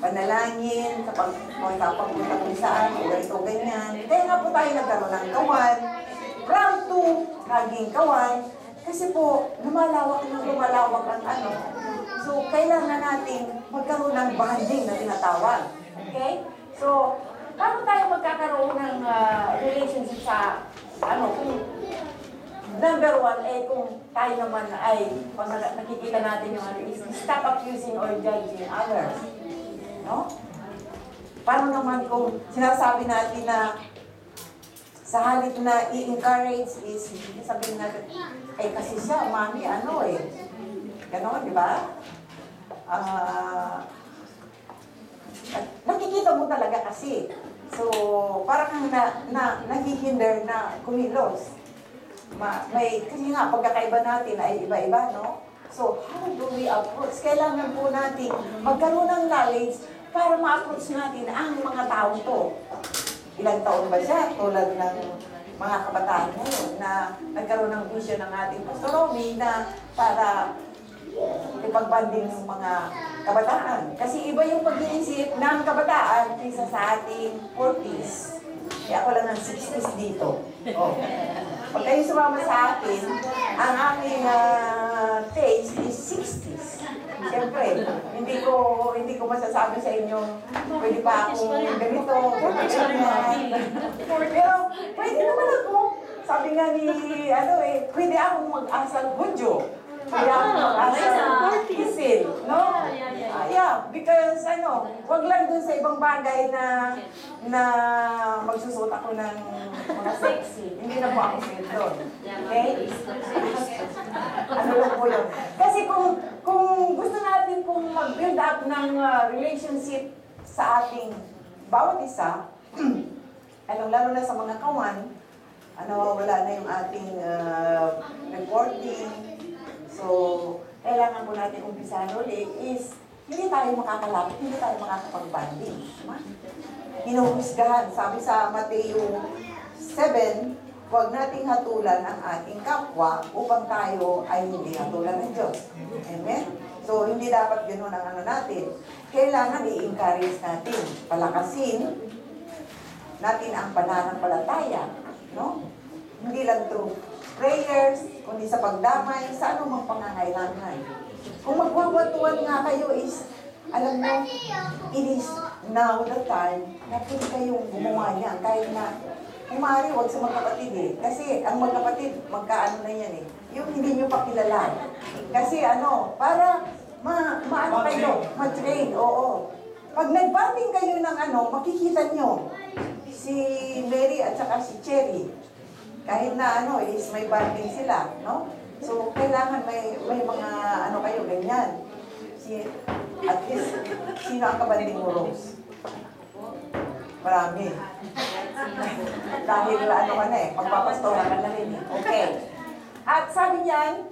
panalangin, kapag magpapapunta kung saan, o ganito, ganyan. Kaya nga po tayo nagkaroon ng kawan, round 2, kaging kawan, kasi po, lumalawak ang ano. So, kailangan natin magkaroon ng bonding na tinatawag. Okay? So, paano tayo magkakaroon ng relationship sa, kung number 1, kung tayo naman ay, pag nakikita natin yung is stop accusing or judging others. No? Paano naman kung sinasabi natin na sa halip na i-encourage is, sabihin natin, kasi siya, mami, Ganon, di ba? Nakikita mo talaga kasi. So, parang naghihinder na kumilos. Kasi nga, pagkakaiba natin ay iba-iba, no? So, how do we approach? Kailangan po natin magkaroon ng knowledge para ma-approach natin ang mga tao to. Ilang taon ba siya? Tulad ng mga kabataan ngayon na nagkaroon ng vision ng ating Pastor Romy na para ipagbanding ng mga kabataan. Kasi iba yung pag-iisip ng kabataan kaysa sa ating 40s. Kaya ako lang ng 60s dito. Oh. Pag kayo sumama sa akin, ang aming taste is 60s. Siyempre, hindi ko masasabi sa inyo, pwede pa akong ganito, pero pwede naman ako. Sabi nga ni, pwede akong mag-asal Budyo. Pwede akong mag-asal Isil, no? Because wag lang dun sa ibang bagay na magsusot ako ng mga sexy. Hindi na po ako fit doon. Okay? Lang po yun. Kasi kung gusto natin mag-build up ng relationship sa ating bawat isa, lalo na sa mga kawan, wala na yung ating reporting. So, kailangan po natin umpisahan ulit is hindi tayo makakalapit, hindi tayo makakapag-banding. Hinuhusgahan. Sabi sa Mateo 7, huwag nating hatulan ang ating kapwa upang tayo ay hindi hatulan ng Diyos. Amen? So, hindi dapat ganoon ang natin. Kailangan i-encourage natin, palakasin natin ang pananampalataya. No? Hindi lang through prayers, kundi sa pagdamay, sa anumang pangangailangan. Kung magwawatuan nga kayo is, alam mo, it is now the time na pwede kayong gumawa niyan. Kahit na, kumari, huwag sa magkapatid eh. Kasi ang magkapatid, magkaano na yan eh. Yung hindi nyo pa kilala. Kasi para maano kayo, ma-train, oo. Pag nag-bonding kayo ng makikita nyo, si Mary at saka si Cherry, kahit na is may bonding sila, no? So, kailangan may mga kayo, ganyan. At least, sino ang kabanding mo, Rose? Marami. Dahil ka na magpapastora ka na rin eh. Okay. At sabi niyan,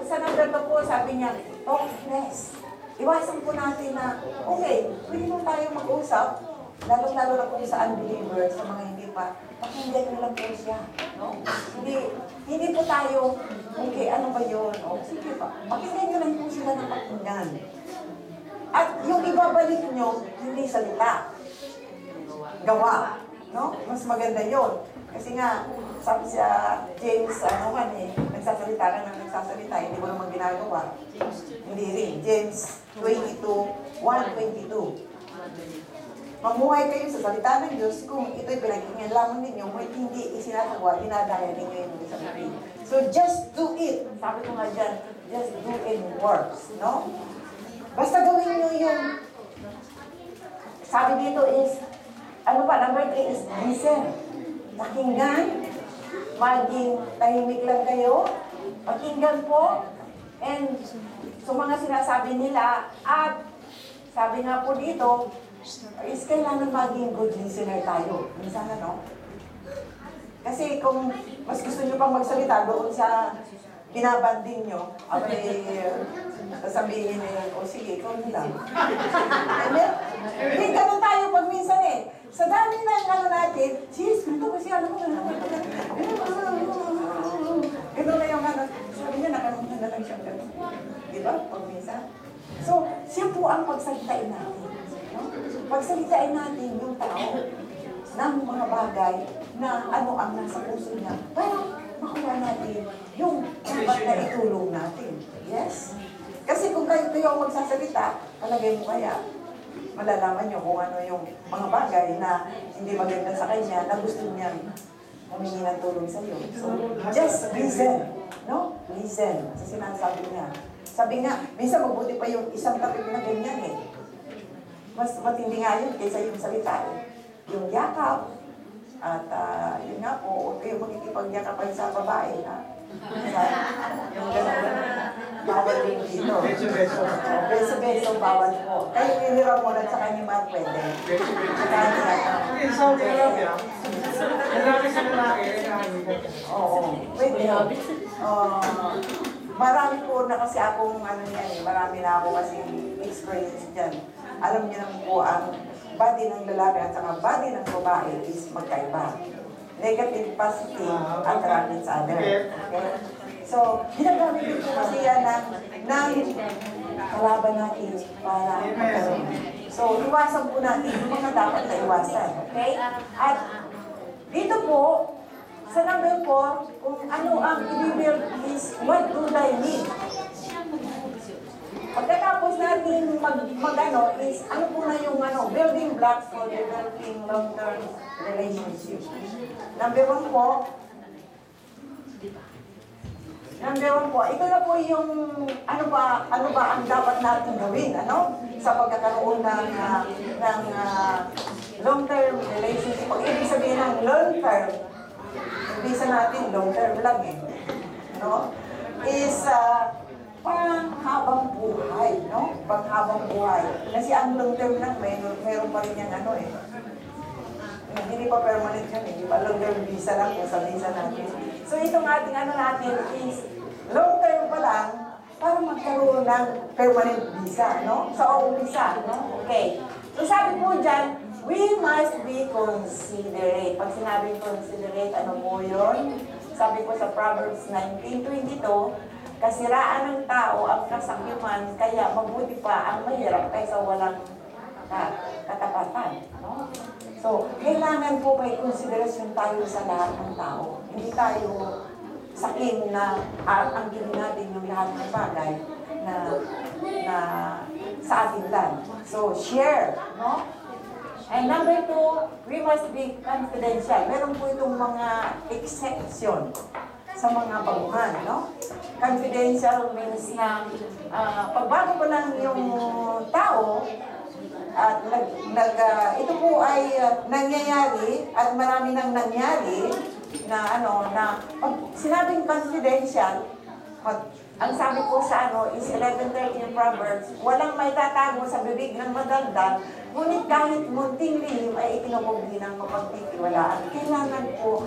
sa number 2 po, sabi niya, talkless. Iwasan po natin na, okay, pwede mo tayo mag-usap, lalo-lalo na po sa unbelievers, sa mga hindi pa, pakinggan nyo lang po siya. No? Hindi po tayo, okay, ano ba yun? O, sige pa, pakinggan nyo lang po sila ng pakinggan. At yung ibabalik nyo, hindi salita. Gawa. No? Mas maganda yon. Kasi nga, sabi sa James, nagsasalita ka ng nagsasalita, hindi mo naman ginagawa. Hindi rin. James 22:1-22. Mamuhay kayo sa salita ng Diyos kung ito'y pinag-ingalaman ninyo, kung hindi isinasagawa, dinadaya ninyo yung isang pin. So just do it. Sabi ko nga dyan, just do it works. No? Basta gawin nyo yung, sabi dito is, number 3 is listen. Pakinggan, maging tahimik lang kayo, pakinggan po, and so mga sinasabi nila, at sabi nga po dito, is kailangan maging good listener tayo. Minsan kasi kung mas gusto nyo pang magsalita doon sa binabanding nyo, sasabihin o sige, ikaw lang. Hindi, ganun tayo pag minsan eh. Sa dami na natin, sis, ito kasi alam mo, gano'n na yung sabi niya, nakanungan na lang siya gano'n. Di ba? Pag minsan. So, siya po ang pagsalitain natin. No? Pagsalitain natin yung tao ng mga bagay na ano ang nasa puso niya para makuha natin yung dapat na itulong natin. Yes? Kasi kung kayo ang magsasalita, palagay mo kaya, malalaman nyo kung ano yung mga bagay na hindi maganda sa kanya na gusto niyang humingi ng tulong sa iyo. So, just listen. No? Listen. Sa sinasabi niya. Sabi nga, minsan mabuti pa yung isang topic na ganyan eh. Mas matindi nga yun kaysa yung salita eh. Yung yakap, at yun nga po, huwag kayong makikipagyakapan sa babae, ha? Yung gano'n. Bawal din dito. Beso-beso. Beso-beso, bawal po. Kayo nilira mo lang sa kanya mga pwede. Hindi, Saudi Arabia. Marami sa lalaki. Oo, pwede. Marami po na kasi akong marami na ako kasi experience dyan. Alam niyo naman po ang body ng lalaki at saka body ng babae is magkaiba. Negative, positive, attract each other. Okay? So, ginagamit din po kasi yan ng kalaban natin para magkaroon. So, iwasan po natin yung mga dapat na iwasan. Okay? At dito po, sa number 4, kung ano ang i-build is what do I need? Pagkatapos natin is ano po na yung building blocks for developing long-term relationship. Number 1 po, ito na po yung ano ba ang dapat natin gawin, sa pagkakaroon ng long-term relationship. Pag ibig sabihin ng long-term, ibig natin long-term lang is panghabang buhay, panghabang buhay. Kasi ang long-term lang, mayroon pa rin yung hindi pa permanent yan, hindi pa long-term visa lang kung sa visa natin. So itong ating natin is long-term pa lang para magkaroon ng permanent visa, Sa umpisa, Okay. So sabi po dyan, we must be considerate. Pag sinabing considerate, ano po yun? Sabi ko sa Proverbs 19:22, kasiraan ng tao ang kasakiman, kaya mabuti pa ang mahirap kaysa walang katapatan. So, kailangan po may konsiderasyon tayo sa lahat ng tao. Hindi tayo sakin na ang gawin natin yung lahat ng bagay na sa ating land. So, share, no? And number 2, we must be confidential. Meron po itong mga exception sa mga baguhan, no? Confidential means na pagbago pa lang yung tao, at ito po ay nangyayari at marami nang nangyari na na pag sinabing confidential, ang sabi po sa is 11:30 in Proverbs, walang may tatago sa bibig ng madaldal, ngunit kahit munting lihim ay ikinubugli ng mapagtitiwalaan. Kailangan po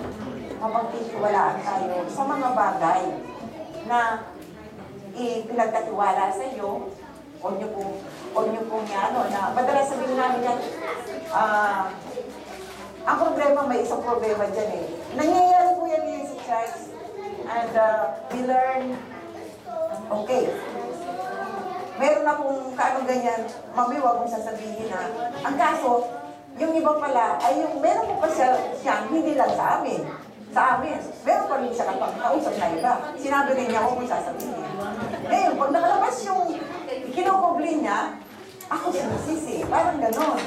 mapagtitiwalaan tayo sa mga bagay na ipinagkatiwala sa iyo. Huwag niyo pong na madalas sabihin namin yan, ang problema, may isang problema dyan eh. Nangyayari po yan ngayon sa church, and we learn, okay, meron akong ganyan, mami, huwag mong sasabihin na. Ang kaso, yung iba pala, ay yung meron po pa siya, hindi lang sa amin. Sa amin, meron pa rin siya kausap na iba. Sinabi rin niya ako kung sasabihin. Ngayon, pag nakalabas yung kinukubli niya, ako sinisisi. Parang ganon.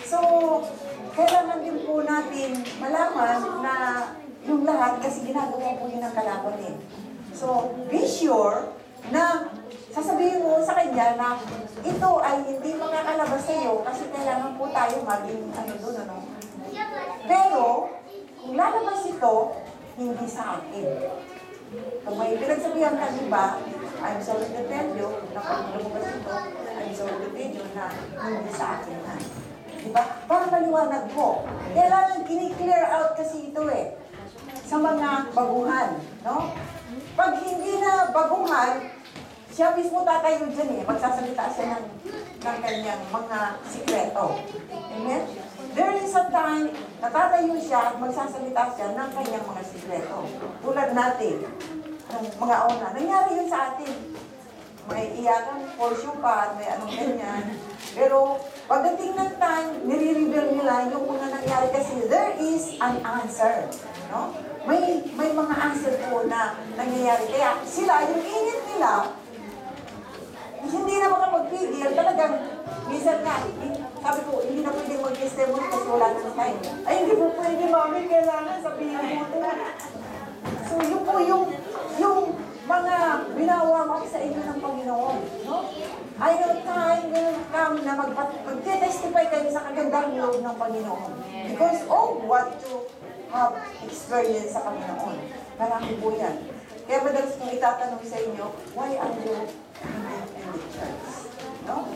So, kailangan din po natin malaman na yung lahat kasi ginagawa po yun ng kalaban eh. So, be sure na sasabihin mo sa kanya na ito ay hindi makakalabas sa iyo kasi kailangan po tayo maging doon. Pero, kung lalabas ito, hindi sa akin. Kung may pinagsabihan ka, diba, I'm sorry to tell you, na pag lumabas ito, I'm sorry to tell you na hindi sa akin na. Diba? Para maliwanag po. Kailangan kini-clear out kasi ito eh. Sa mga baguhan, no? Pag hindi na baguhan, siya mismo tatayo dyan eh. Magsasalita siya ng kanyang mga sikreto. Amen? There is a time, natatayo siya at magsasalita siya ng kanyang mga sikreto. Tulad natin, ng mga una. Nangyari yun sa atin. May iyakan, portion pa, may anong ganyan. Pero pagdating ng time, nire-reveal nila yung mga nangyari kasi there is an answer. No? May mga answer po na nangyayari. Kaya sila, yung init nila, hindi na makapagpigil. Talagang, minsan na, sabi ko, hindi na pwedeng mag-testimony kasi wala na tayo. Ay, hindi po pwede, mami, kailangan sabihin mo ito. So, yun po yung mga binawamak sa inyo ng Panginoon. No? I know time will come na mag-testify kayo sa kagandang loob ng Panginoon. Because of what you have experienced sa Panginoon. Marami po yan. Kaya madalas kong itatanong sa inyo, why are you in the church? No?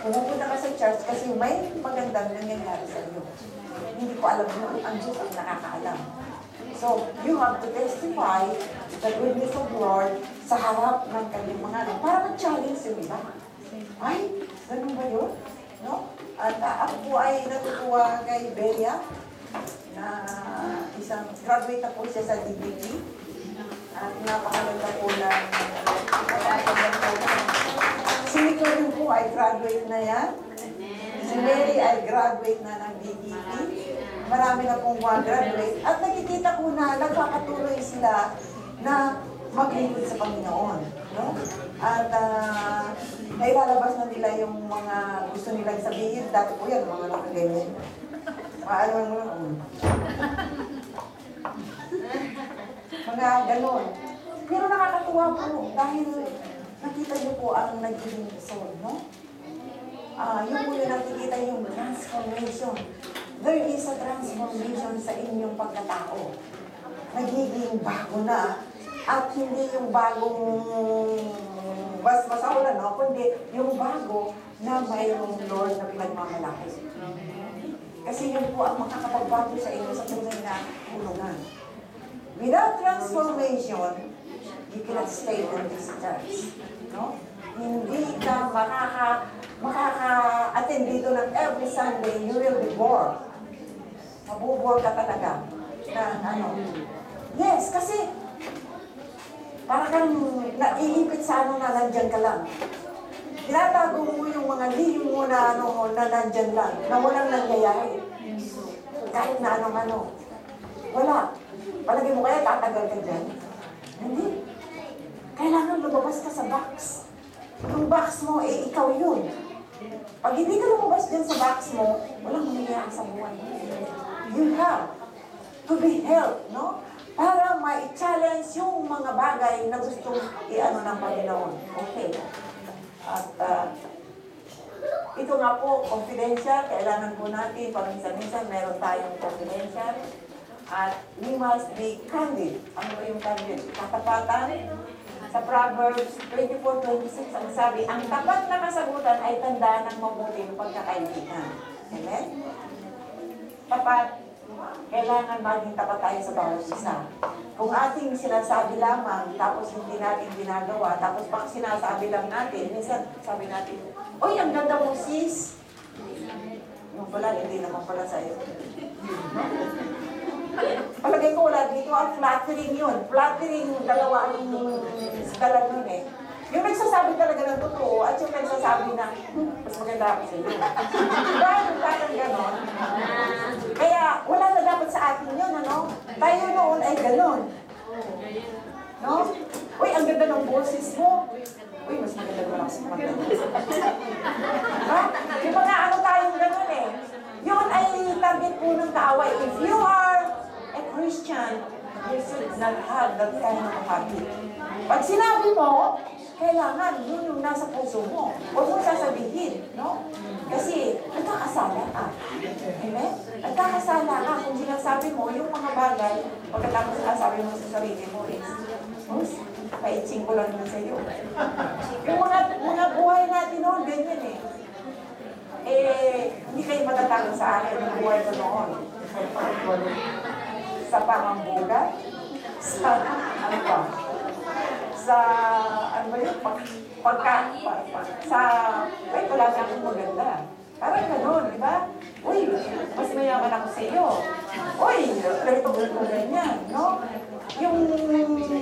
Pumupunta ka sa church kasi may magandang nangyayari sa iyo. Hindi ko alam yun. Ang Diyos ang nakakaalam. So, you have to testify the goodness of Lord sa harap ng kanyang mga para mag-challenge yung iba. Ay, ganun ba yun? No? At ako po ay natutuwa kay Bea na isang graduate na po siya sa DBT. At napakaganda po ng si Nicole po ay graduate na yan. Si Mary ay graduate na ng DBT. Marami na pong graduate. At nakikita ko na nagpapatuloy sila na maglingkod sa Panginoon. No? At nailalabas na nila yung mga gusto nilang sabihin. Dati po yan, mga nakaganyan. Paano mo mga ganon. Pero nakakatuwa po dahil nakita niyo po ang naging result, no? Yung po yung nakikita yung transformation. There is a transformation sa inyong pagkatao. Nagiging bago na. At hindi yung bagong masahulan, no? Kundi yung bago na mayroong Lord na pinagmamalaki. Kasi yun po ang makakapagbago sa inyo sa tunay na hulungan. Without transformation, you cannot stay in this church. No? Hindi ka makaka-attend dito ng every Sunday, you will be bored. Mabubore ka talaga. Yes, kasi para kang naiipit sa na nandyan ka lang. Tinatago mo yung mga lihim mo na na nandyan lang, na walang nangyayari. Kahit na ano. Wala. Palagi mo kaya tatagal ka dyan? Hindi. Kailangan lumabas ka sa box. yung box mo, ikaw yun. Pag hindi ka lumabas dyan sa box mo, walang mangyayari sa buhay mo. You have to be helped, no? Para ma-challenge yung mga bagay na gustong i-ano ng Panginoon. Okay. At ito nga po, confidential. Kailangan po natin, paminsan-minsan, meron tayong confidential. At we must be candid. Ano ba yung candid? Katapatan. Sa Proverbs 24:26, ang sabi, ang tapat na kasagutan ay tandaan ng mabuti ng pagkakaibigan. Amen? Tapat. Kailangan maging tapat tayo sa bawat isa. Kung ating sinasabi lamang, tapos hindi natin ginagawa, tapos pag sinasabi lang natin, minsan sabi natin, "Oy, ang ganda mo, sis." Yung pala, hindi naman pala sa'yo. No? Palagay ko wala dito, ang flattering yun. Flattering, dalawa ang dala nun eh. Yung nagsasabi talaga ng totoo at yung nagsasabi na, mas maganda ako sa iyo. Diba? Parang ganon. Kaya wala na dapat sa atin yun, ano? Tayo noon ay ganon. No? Uy, ang ganda ng boses mo. Uy, mas maganda naman ako sa maganda. No? Yung mga ano tayong ganon eh. Yun ay target po ng kaaway. If you are a Christian, you should not have that kind of habit. Pag sinabi mo, kailangan yun yung nasa puso mo. Huwag mo sasabihin, no? Kasi nagkakasala ka. Amen? Nagkakasala ka kung sinasabi mo yung mga bagay, pagkatapos sinasabi mo sa sarili mo is, paitsing ko lang yun sa iyo. Yung mga buhay natin noon, ganyan eh. Hindi kayo matatalo sa akin ng buhay ko noon. Sa pangambuga, sa ano ba? Sa ano ba yun? Ay, wala na akong maganda. Parang gano'n, di ba? Uy, mas mayaman ako sa iyo. Uy, ganito ganyan, no? Yung,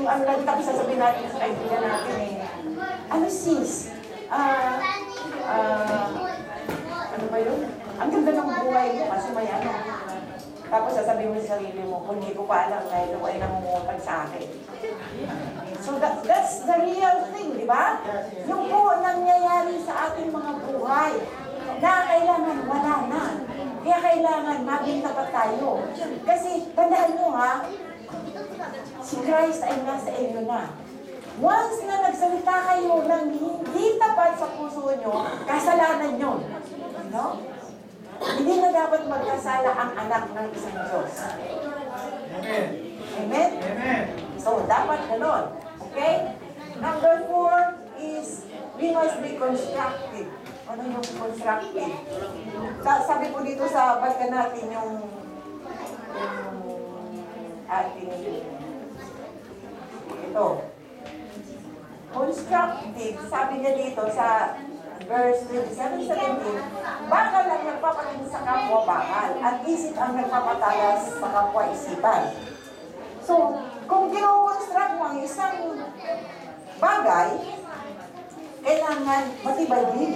ang lagi kami sasabihin natin sa kaibigan natin eh, ano sis? Ano ba yun? Ang ganda ng buhay mo kasi may ano. Tapos sasabihin mo sa sarili mo, kung hindi ko pa alam dahil ako ay namumutang sa akin. So that's the real thing, di ba? Yung po nangyayari sa ating mga buhay na kailangan wala na. Kaya kailangan maging tapat tayo. Kasi tandaan mo ha, si Christ ay nasa inyo na. Once na nagsalita kayo ng hindi tapat sa puso nyo, kasalanan yun. No? Hindi na dapat magkasala ang anak ng isang Diyos. Amen. Amen? Amen. So, dapat ganon. Okay? Number 4 is, we must be constructive. Ano yung constructive? Sabi po dito sa balikan natin yung ating ito. Constructive, sabi niya dito sa verse 27-17, bakal ang nagpapatingin sa kapwa bakal, at isip ang nagpapatalas sa kapwa isipan. So, kung kino-construct mo ang isang bagay, kailangan matibay din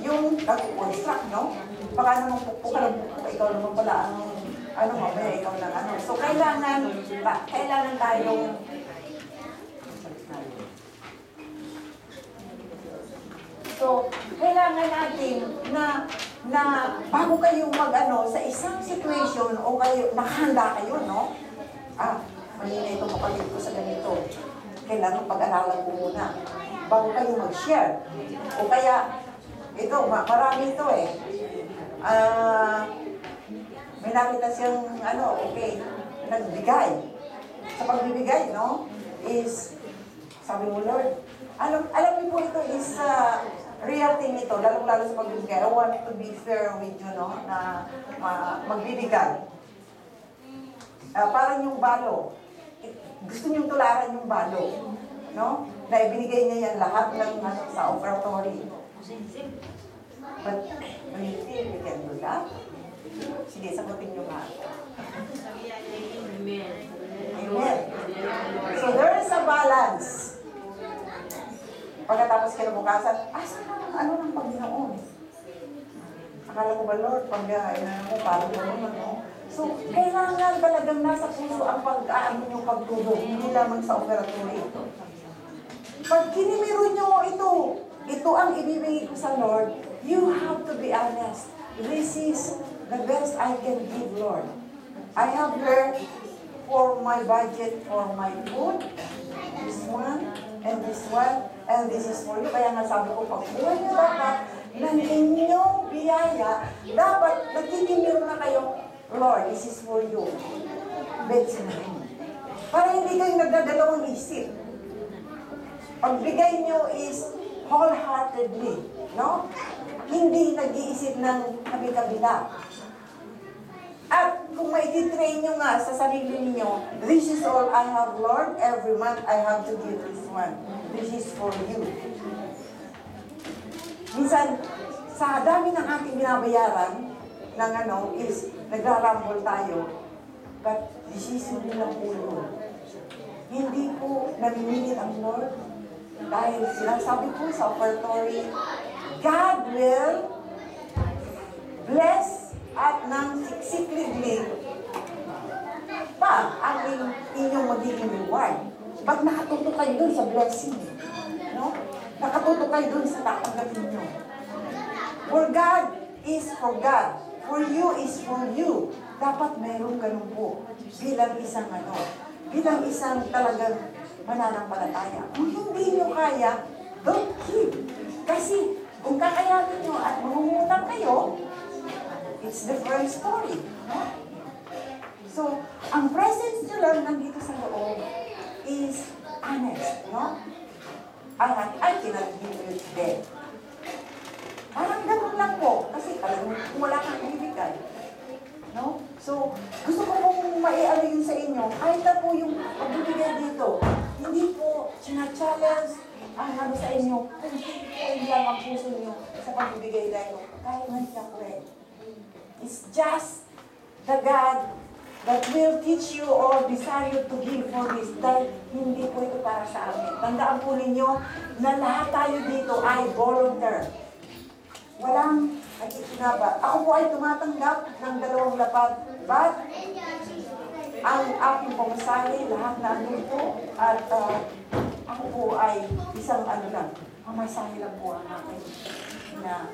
yung nag-construct, no? Baka naman pukpuk ka lang pukpuk, ikaw naman pala ano mamaya, ikaw lang ano. So, kailangan tayong So, kailangan natin na bago kayo mag-ano sa isang situation o kayo, nakahanda kayo, no? Malina ito makalit ko sa ganito. Kailangan pag-aralan ko muna. Bago kayo mag-share. O kaya, ito, marami ito eh. May nakita siyang, okay, nagbigay. Sa pagbibigay, no? Is, sabi mo, Lord, alam niyo po ito is real thing ito, lalong-lalo sa pagbibigay. I want to be fair with you, no? Na magbibigay. Parang yung balo. Gusto niyong tularan yung balo. No? Na ibinigay niya yan lahat ng sa offertory. But, do you think we can do that? Sige, sagutin niyo nga. Amen. So, there is a balance. Pagkatapos kinabukasan, saan ano ng Panginoon? Akala ko ba, Lord, pag-ain na mo, parang naman, no? So, kailangan talagang nasa puso ang pag-aano yung pagtulong, hindi lamang sa operatory ito. Pag kinimiro nyo ito, ito ang ibibigay ko sa Lord, you have to be honest. This is the best I can give, Lord. I have learned for my budget, for my food, this one, and this one, and this is for you. Kaya nga sabi ko, pag buhay niyo dapat, ng inyong biyaya, dapat nagkikimiro na kayo, Lord, this is for you. Bensin na rin. Para hindi kayo nagdadalawang isip. Pagbigay nyo is wholeheartedly, no? Hindi nag-iisip ng kabi-kabila. At kung maititrain nyo nga sa sarili ninyo, this is all I have, Lord. Every month I have to give this one. This is for you. Minsan, sa dami ng ating binabayaran, ng is nagrarambol tayo, but decision nila po yun. Hindi po namimili ang Lord. Dahil sinasabi po sa offertory, God will bless at nang siksik-liglig pa ang inyong magiging reward. Pag nakatuto kayo dun sa blessing, no? Nakatuto kayo dun sa tatanggapin nyo. For God is for God. For you is for you. Dapat meron ganun po bilang isang bilang isang talagang mananampalataya. Kung hindi nyo kaya, don't give. Kasi kung kakayanin nyo at mangungutang kayo, it's different story. No? So, ang presence nyo lang nandito sa loob is honest. No? I cannot give you today. Parang ganun lang po. Kasi alam mo, kung wala kang ibigay. No? So, gusto ko pong maialo yun sa inyo. Kahit na po yung pagbibigay dito, hindi po sina-challenge ang sa inyo. Kung hindi lang ang puso nyo sa pagbibigay dahil kahit man siya po eh. It's just the God that will teach you or desire you to give for this. Dahil hindi po ito para sa amin. Tandaan po ninyo na lahat tayo dito ay volunteer. Walang nakikinaba. Ako po ay tumatanggap ng 2 lapad. But, ang aking pamasahe, lahat na po. At ako po ay isang lang. Pamasahe lang po ang akin. Na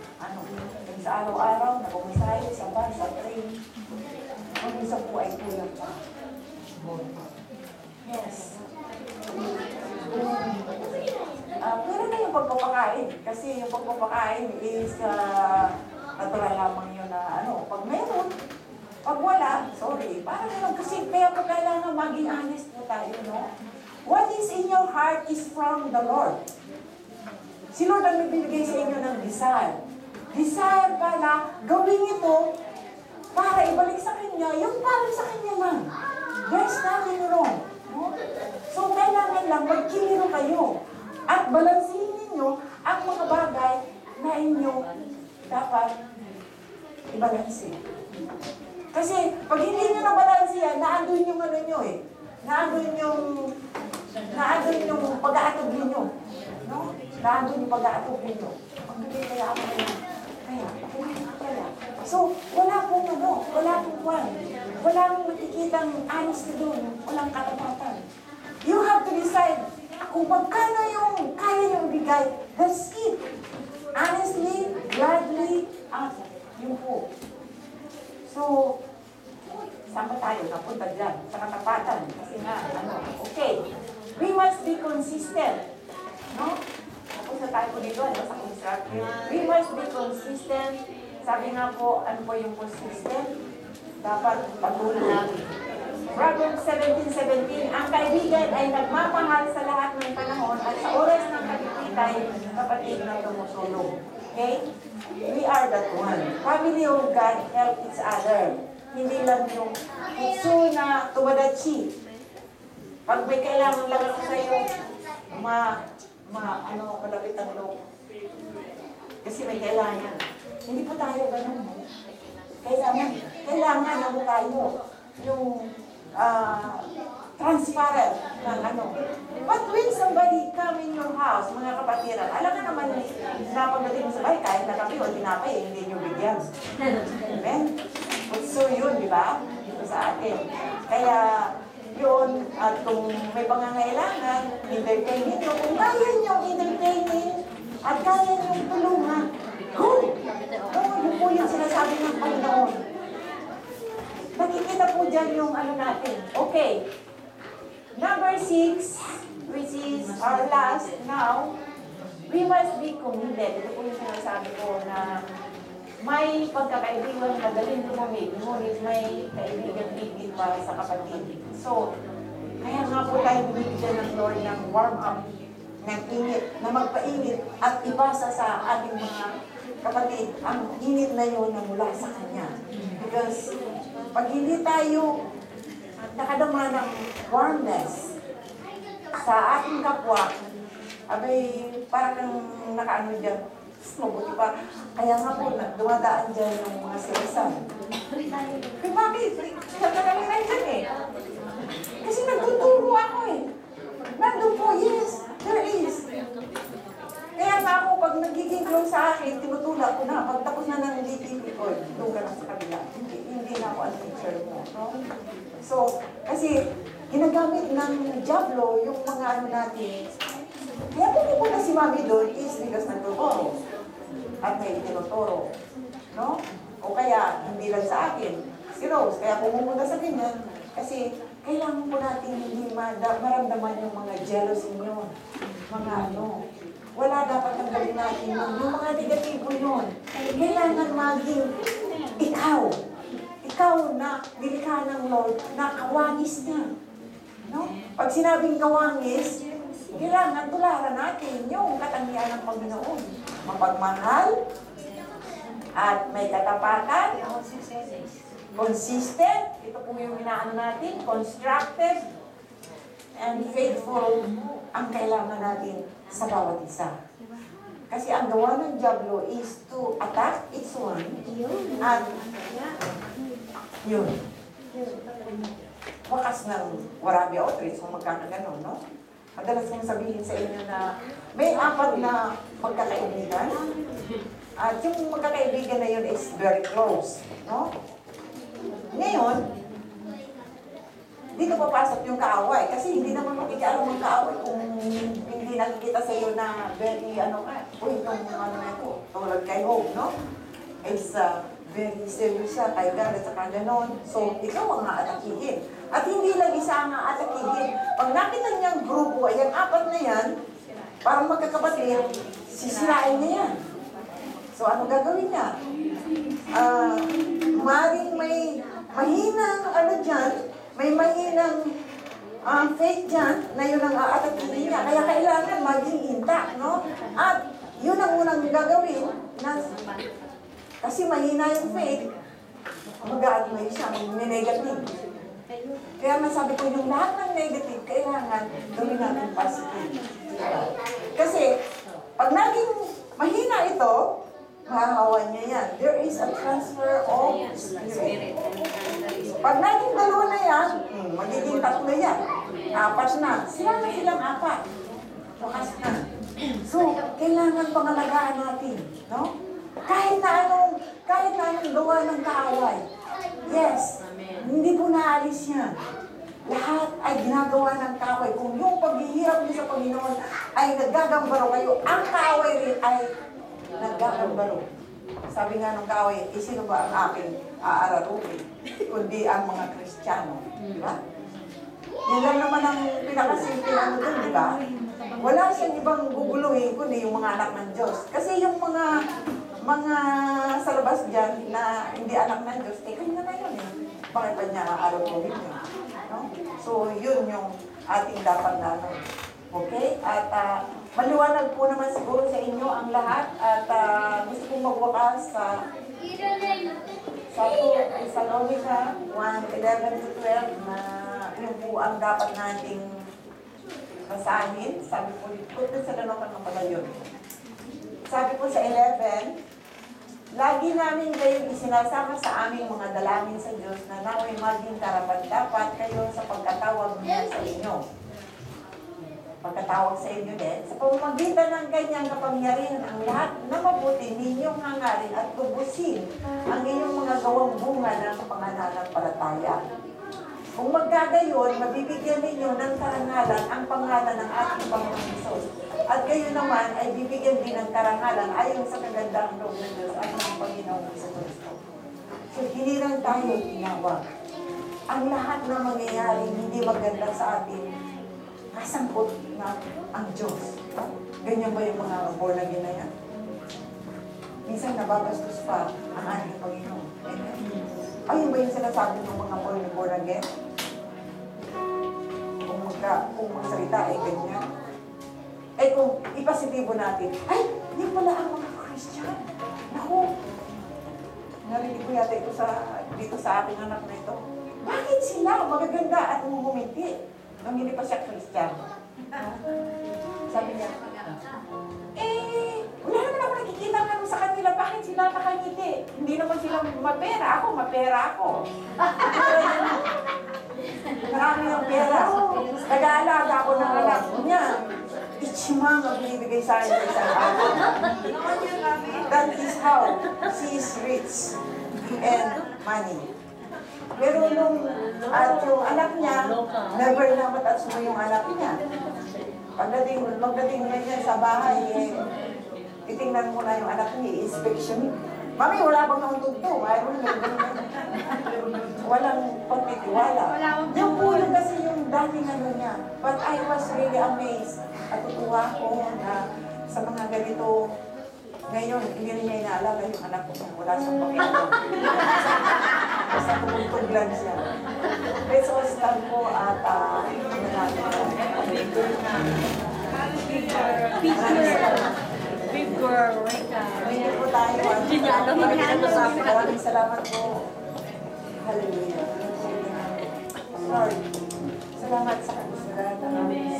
sa araw-araw, na pamasahe, sa bus, sa train. Ang isa po ay kulang pa. Yes. Pero na yung pagpapakain. Kasi yung pagpapakain is natural lamang yun na pag meron, pag wala, sorry. Parang naman kasi kaya po kailangan maging honest po tayo, no? What is in your heart is from the Lord. Si Lord ang nagbibigay sa inyo ng desire. Desire pala, gawin ito para ibalik sa Kanya, yung parang sa Kanya lang. There's nothing wrong. No? So, kailangan lang magkiliro kayo. At balansihin ninyo ang mga bagay na inyo dapat ibalansin. Kasi pag hindi nyo nabalansihan, naandun yung nyo eh. Naandun yung pag-aatog ninyo. No? Naandun yung pag-aatog ninyo. Pagkakit kaya ako kaya. So, wala pong wala pong kwan. Walang makikitang honesty doon. Walang katapatan. You have to decide kung magkano yung kaya nyo ibigay, that's it. Honestly, gladly, yun po. So, saan ba tayo? Napunta dyan. Sa katapatan. Kasi nga, okay. We must be consistent. No? Tapos na tayo po dito, sa construction. We must be consistent. Sabi nga po, ano po yung consistent? Dapat patuloy. Proverbs 17:17, ang kaibigan ay nagmamahal sa lahat ng panahon at sa oras ng kagipitan, kapatid na tumutulong. Okay? We are that one. Family of God help each other. Hindi lang yung itsu na tumadachi. Pag may kailangan lang ako sa'yo, kalapit ang loob. Kasi may kailangan. Hindi po tayo ganun. Kailangan na po tayo yung transparent ng But when somebody come in your house, mga kapatiran, alam na naman na pagdating mo sa bahay, kahit na kami o tinapay, hindi nyo bigyan. Amen? So yun, di ba? Dito sa atin. Kaya yun, at kung may pangangailangan, entertainin nyo. Kung kaya nyo entertainin, at kaya niyong tulungan, go! Yun po yung sinasabi ng Panginoon. Nakikita po dyan yung ano natin. Okay. Number 6, which is our last now, we must be committed. Ito po yung sinasabi ko na may pagkakaibigan madaling lumamig, ngunit may kaibigan higit pa sa kapatid. So, kaya nga po tayo binibigyan ng Lord ng warm up, ng init, na magpainit at ibasa sa ating mga kapatid ang init na yun na mula sa Kanya. Because pag hindi tayo nakadama ng warmness sa ating kapwa, abay, parang nakaano dyan, mabuti pa. Kaya nga po, dumadaan dyan yung mga sirisan. Kaya bakit? Sabi kami na dyan eh. Kasi nagtuturo ako eh. Nandun po, yes, there is. Kaya nga ako, pag nagiging close sa akin, tinutulak ko na. Pag tapos na ng DTP ko, doon ka na sa kabila. Hindi na ako ang teacher mo. No? So, kasi ginagamit ng Diablo yung mga ano natin. Kaya pumupunta si Mami doon is because nagtuturo. At may tinuturo. No? O kaya, hindi lang sa akin. Si Rose, kaya pumupunta sa ganyan. Kasi kailangan po natin hindi maramdaman yung mga jealousy nyo. Mga ano. Wala dapat ang gawin natin yun. Yung mga negatibo yun. Kailangan maging ikaw. Ikaw na nilikha ng Lord na kawangis niya. No? Pag sinabing kawangis, kailangan tularan natin yung katangian ng Panginoon. Mapagmahal at may katapatan, consistent, ito po yung inaano natin, constructive, and faithful ang kailangan natin sa bawat isa. Kasi ang gawa ng Diablo is to attack its one at yun. Wakas ng Warabi Outreach kung magkakaganon, no? Madalas kong sabihin sa inyo na may 4 na magkakaibigan at yung magkakaibigan na yun is very close, no? Ngayon, dito papasok yung kaaway kasi hindi naman makikaalam ng kaaway kung hindi nakikita sa iyo na very ano ka, uy, itong ano na ito, tulad kay Hope, no? It's very serious siya, kay God at saka ganon. So, ikaw ang aatakihin. At hindi lang isa ang aatakihin. Pag nakita niyang grupo, yung 4 na yan, parang magkakapatid, sisirain niya yan. So, ano gagawin niya? Maring may mahinang ano dyan, may mahinang faith dyan, na yun ang aatakihin niya. Kaya kailangan maging intact, no? At yun ang unang gagawin na kasi mahina yung faith, mag-a-admire siya, mag-negative. Kaya masabi ko, yung lahat ng negative, kailangan gawin natin positive. Kasi, pag naging mahina ito, mahahawan niya yan. There is a transfer of spirit. Pag naging 2 na yan, magiging 3 yan. 4 na. Sila na silang 4. Bukas na. So, kailangan pangalagaan natin. No? Kahit na anong gawa ng kaaway. Yes, hindi po naalis yan. Lahat ay ginagawa ng kaaway. Kung yung paghihirap niyo sa Panginoon ay naggagambaro kayo, ang kaaway rin ay naggagambaro. Sabi nga ng kaaway, sino ba ang aking aararuin? Kundi ang mga Kristiyano. Di ba? Yan lang naman ang pinakasimple ano dun, di ba? Wala siyang ibang guguluhin kundi yung mga anak ng Diyos. Kasi yung mga sa labas dyan na hindi anak ng Diyos, kanya na yun eh. Bakit ba niya aararuin yun? No? So, yun yung ating dapat na ano. Okay? At maliwanag po naman siguro sa inyo ang lahat at gusto kong magwakas sa 2 Thessalonica 1:11-12 na yun po ang dapat nating basahin. Sabi po dito, sa Thessalonica na pala yun. Sabi po sa 11, lagi namin kayong isinasama sa aming mga dalangin sa Diyos na naway maging karapat-dapat kayo sa pagkatawag niya sa inyo. Pagkatawag sa inyo din, sa pamamagitan ng kanyang kapangyarihan ang lahat na mabuti ninyong hangarin at tubusin ang inyong mga gawang bunga ng pananampalataya. Kung magkagayon, mabibigyan ninyo ng karangalan ang pangalan ng ating Panginoong Hesus. At kayo naman ay bibigyan din ng karangalan ayon sa kagandahang loob ng Diyos at ng Panginoon sa Kristo. So, hindi lang tayo tinawag. Ang lahat na mangyayari hindi maganda sa atin, kasangkot na ang Diyos. Ganyan ba yung mga born again na yan? Minsan nababastos pa ang ating Panginoon. Amen. Ayun ba yung sinasabi ng mga born again? Kung magsalita ay ganyan. Eh kung ipasitibo natin, ay, yun pala ang mga Christian. Naku, narinig ko yata ito dito sa aking anak na ito. Bakit sila magaganda at humumiti nung hindi pa siya Christian? Sabi niya, wala naman ako nakikita nga sa kanila, bakit sila nakangiti? Hindi naman sila mapera ako. Marami ang pera. Nag-aalaga ako ng anak niya. Ichimang ang binibigay sa akin sa isang araw. That is how she is rich and money. Pero at yung anak niya, never na matouch mo yung anak niya. Magdating niya sa bahay, titingnan mo na yung anak niya, inspection. Mami, wala bang akong tugtog? Walang pagtitiwala. Yung pulo kasi yung dating niya. But I was really amazed. At tutuwa ko na sa mga ganito, ngayon, hindi rin niya inaalala yung anak ko kung wala siyang pakialam. Basta tumutog lang siya. Let's all stand po at Big girl, right now. Hindi po tayo. Maraming salamat po. Hallelujah. Lord, salamat sa kagustuhan ng aming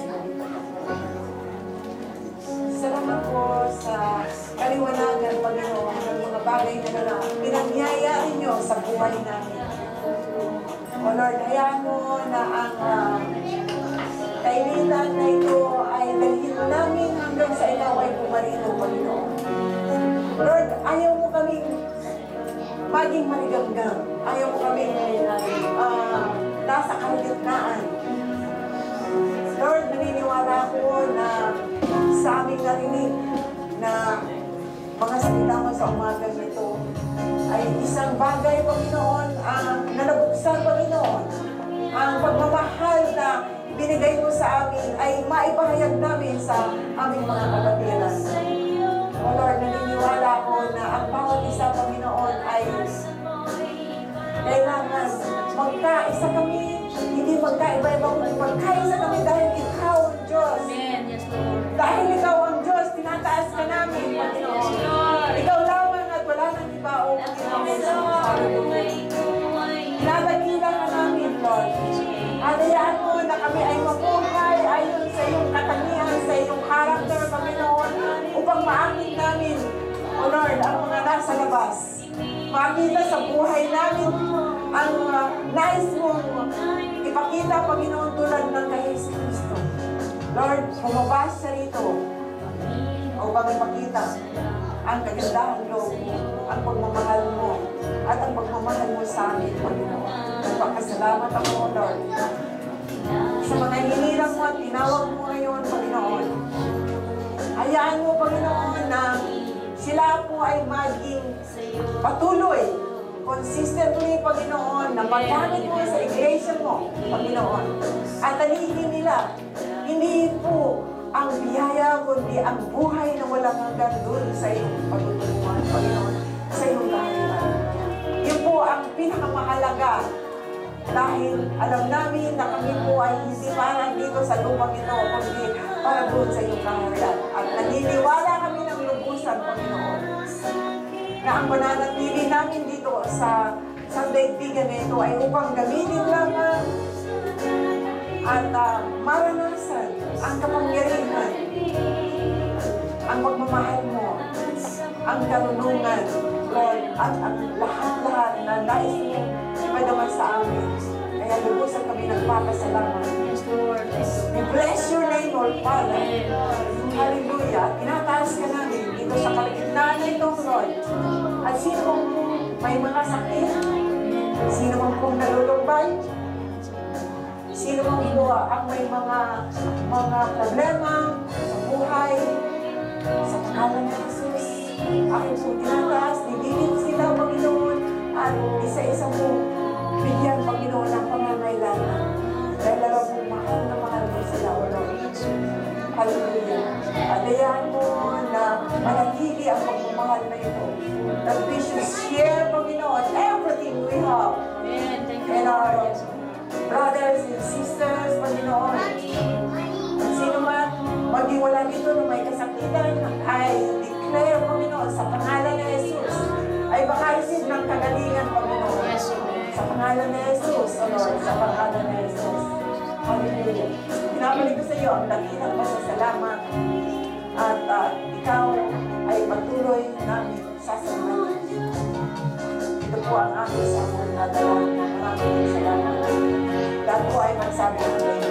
salamat po sa kaliwanagan, Panginoon, ng mga bagay na pinangyayari niyo sa buhay namin. O Lord, hayaan mo na ang kainitan na ito ay dalhin namin hanggang sa ikaw ay pumarino, Panginoon. Lord, ayaw mo kaming maging maligamgam. Ayaw mo kaming nasa kalagitnaan. Lord, naniniwala ko na sa aming narinig na mga salita mo sa umaga nito ay isang bagay, Panginoon, na nabuksan, Panginoon. Ang pagmamahal na binigay mo sa amin ay maipahayag namin sa aming mga kapatiran. O Lord, naniniwala ko na ang bawat isa, Panginoon, ay kailangan magkaisa kami, hindi magkaiba-iba, magkaisa kami dahil ikaw ang Diyos. Amen. Yes, Lord. Dahil ikaw ang Diyos, tinataas ka namin, Panginoon. Ikaw lamang at wala nang iba, O Panginoon. Pinadagila ka namin, Lord. Hayaan mo na kami ay mabuhay ayon sa iyong katangian, sa iyong karakter, Panginoon, upang maakit namin, O Lord, ang mga nasa labas. Makita sa buhay namin ang nais mong ipakita, Panginoon, tulad ng kay Kristo. Lord, lumabas siya rito upang ipakita ang kagandahang loob mo, ang pagmamahal mo, at ang pagmamahal mo sa amin, Panginoon. Nagpakasalamat ako, Lord, sa mga hinirang mo at tinawag mo ngayon, Panginoon. Hayaan mo, Panginoon, na sila po ay maging patuloy, consistently, Panginoon, na paggamit mo sa iglesia mo, Panginoon. At talihin nila, hindi po ang biyaya, kundi ang buhay na walang hanggan doon sa iyong pagtutulungan, Panginoon, sa iyong kaharian. Yun po ang pinakamahalaga. Dahil alam namin na kami po ay hindi para dito sa lupang ito, kundi para doon sa iyong kaharian. At naniniwala kami ng lubusan, Panginoon, na ang pananatili namin dito sa daigdigan na ito ay upang gamitin lamang at maranasan ang kapangyarihan, ang pagmamahal mo, ang karunungan, Lord, at ang lahat-lahat na nais mo ipadama sa amin. Kaya lubusan kami nagpapasalamat. We bless your name, Lord Father. Hallelujah. At tinataas ka namin dito sa kalagitnaan na ito, Lord. At sino mong may mga sakit, sino mong kung nalulumbay, Sino man po ang may mga problema sa buhay, sa pangalan ng Jesus, aking po tinataas, nililip sila, Panginoon, at isa-isa po bigyan, Panginoon, ng pangangailangan. Dahil alam po, mahal po sila, O Lord. Hallelujah. Alayan mo na manatili ang pagmamahal na ito. That we should share, Panginoon, everything we have. Amen. Thank you, And our Lord. brothers and sisters, Panginoon. At sino man magdiwala dito na may kasakitan, ay declare, Panginoon, sa pangalan ni Jesus, ay makareceive ng kagalingan, Panginoon. Yes, Lord. Sa pangalan ni Jesus, O Lord, sa pangalan ni Jesus. Hallelujah. Pinabalik ko sa iyo ang dakilang pasasalamat at ikaw ay patuloy namin sasamahan. Ito po ang aming sa mga nadala. Maraming salamat. Lahat po ay magsabi ng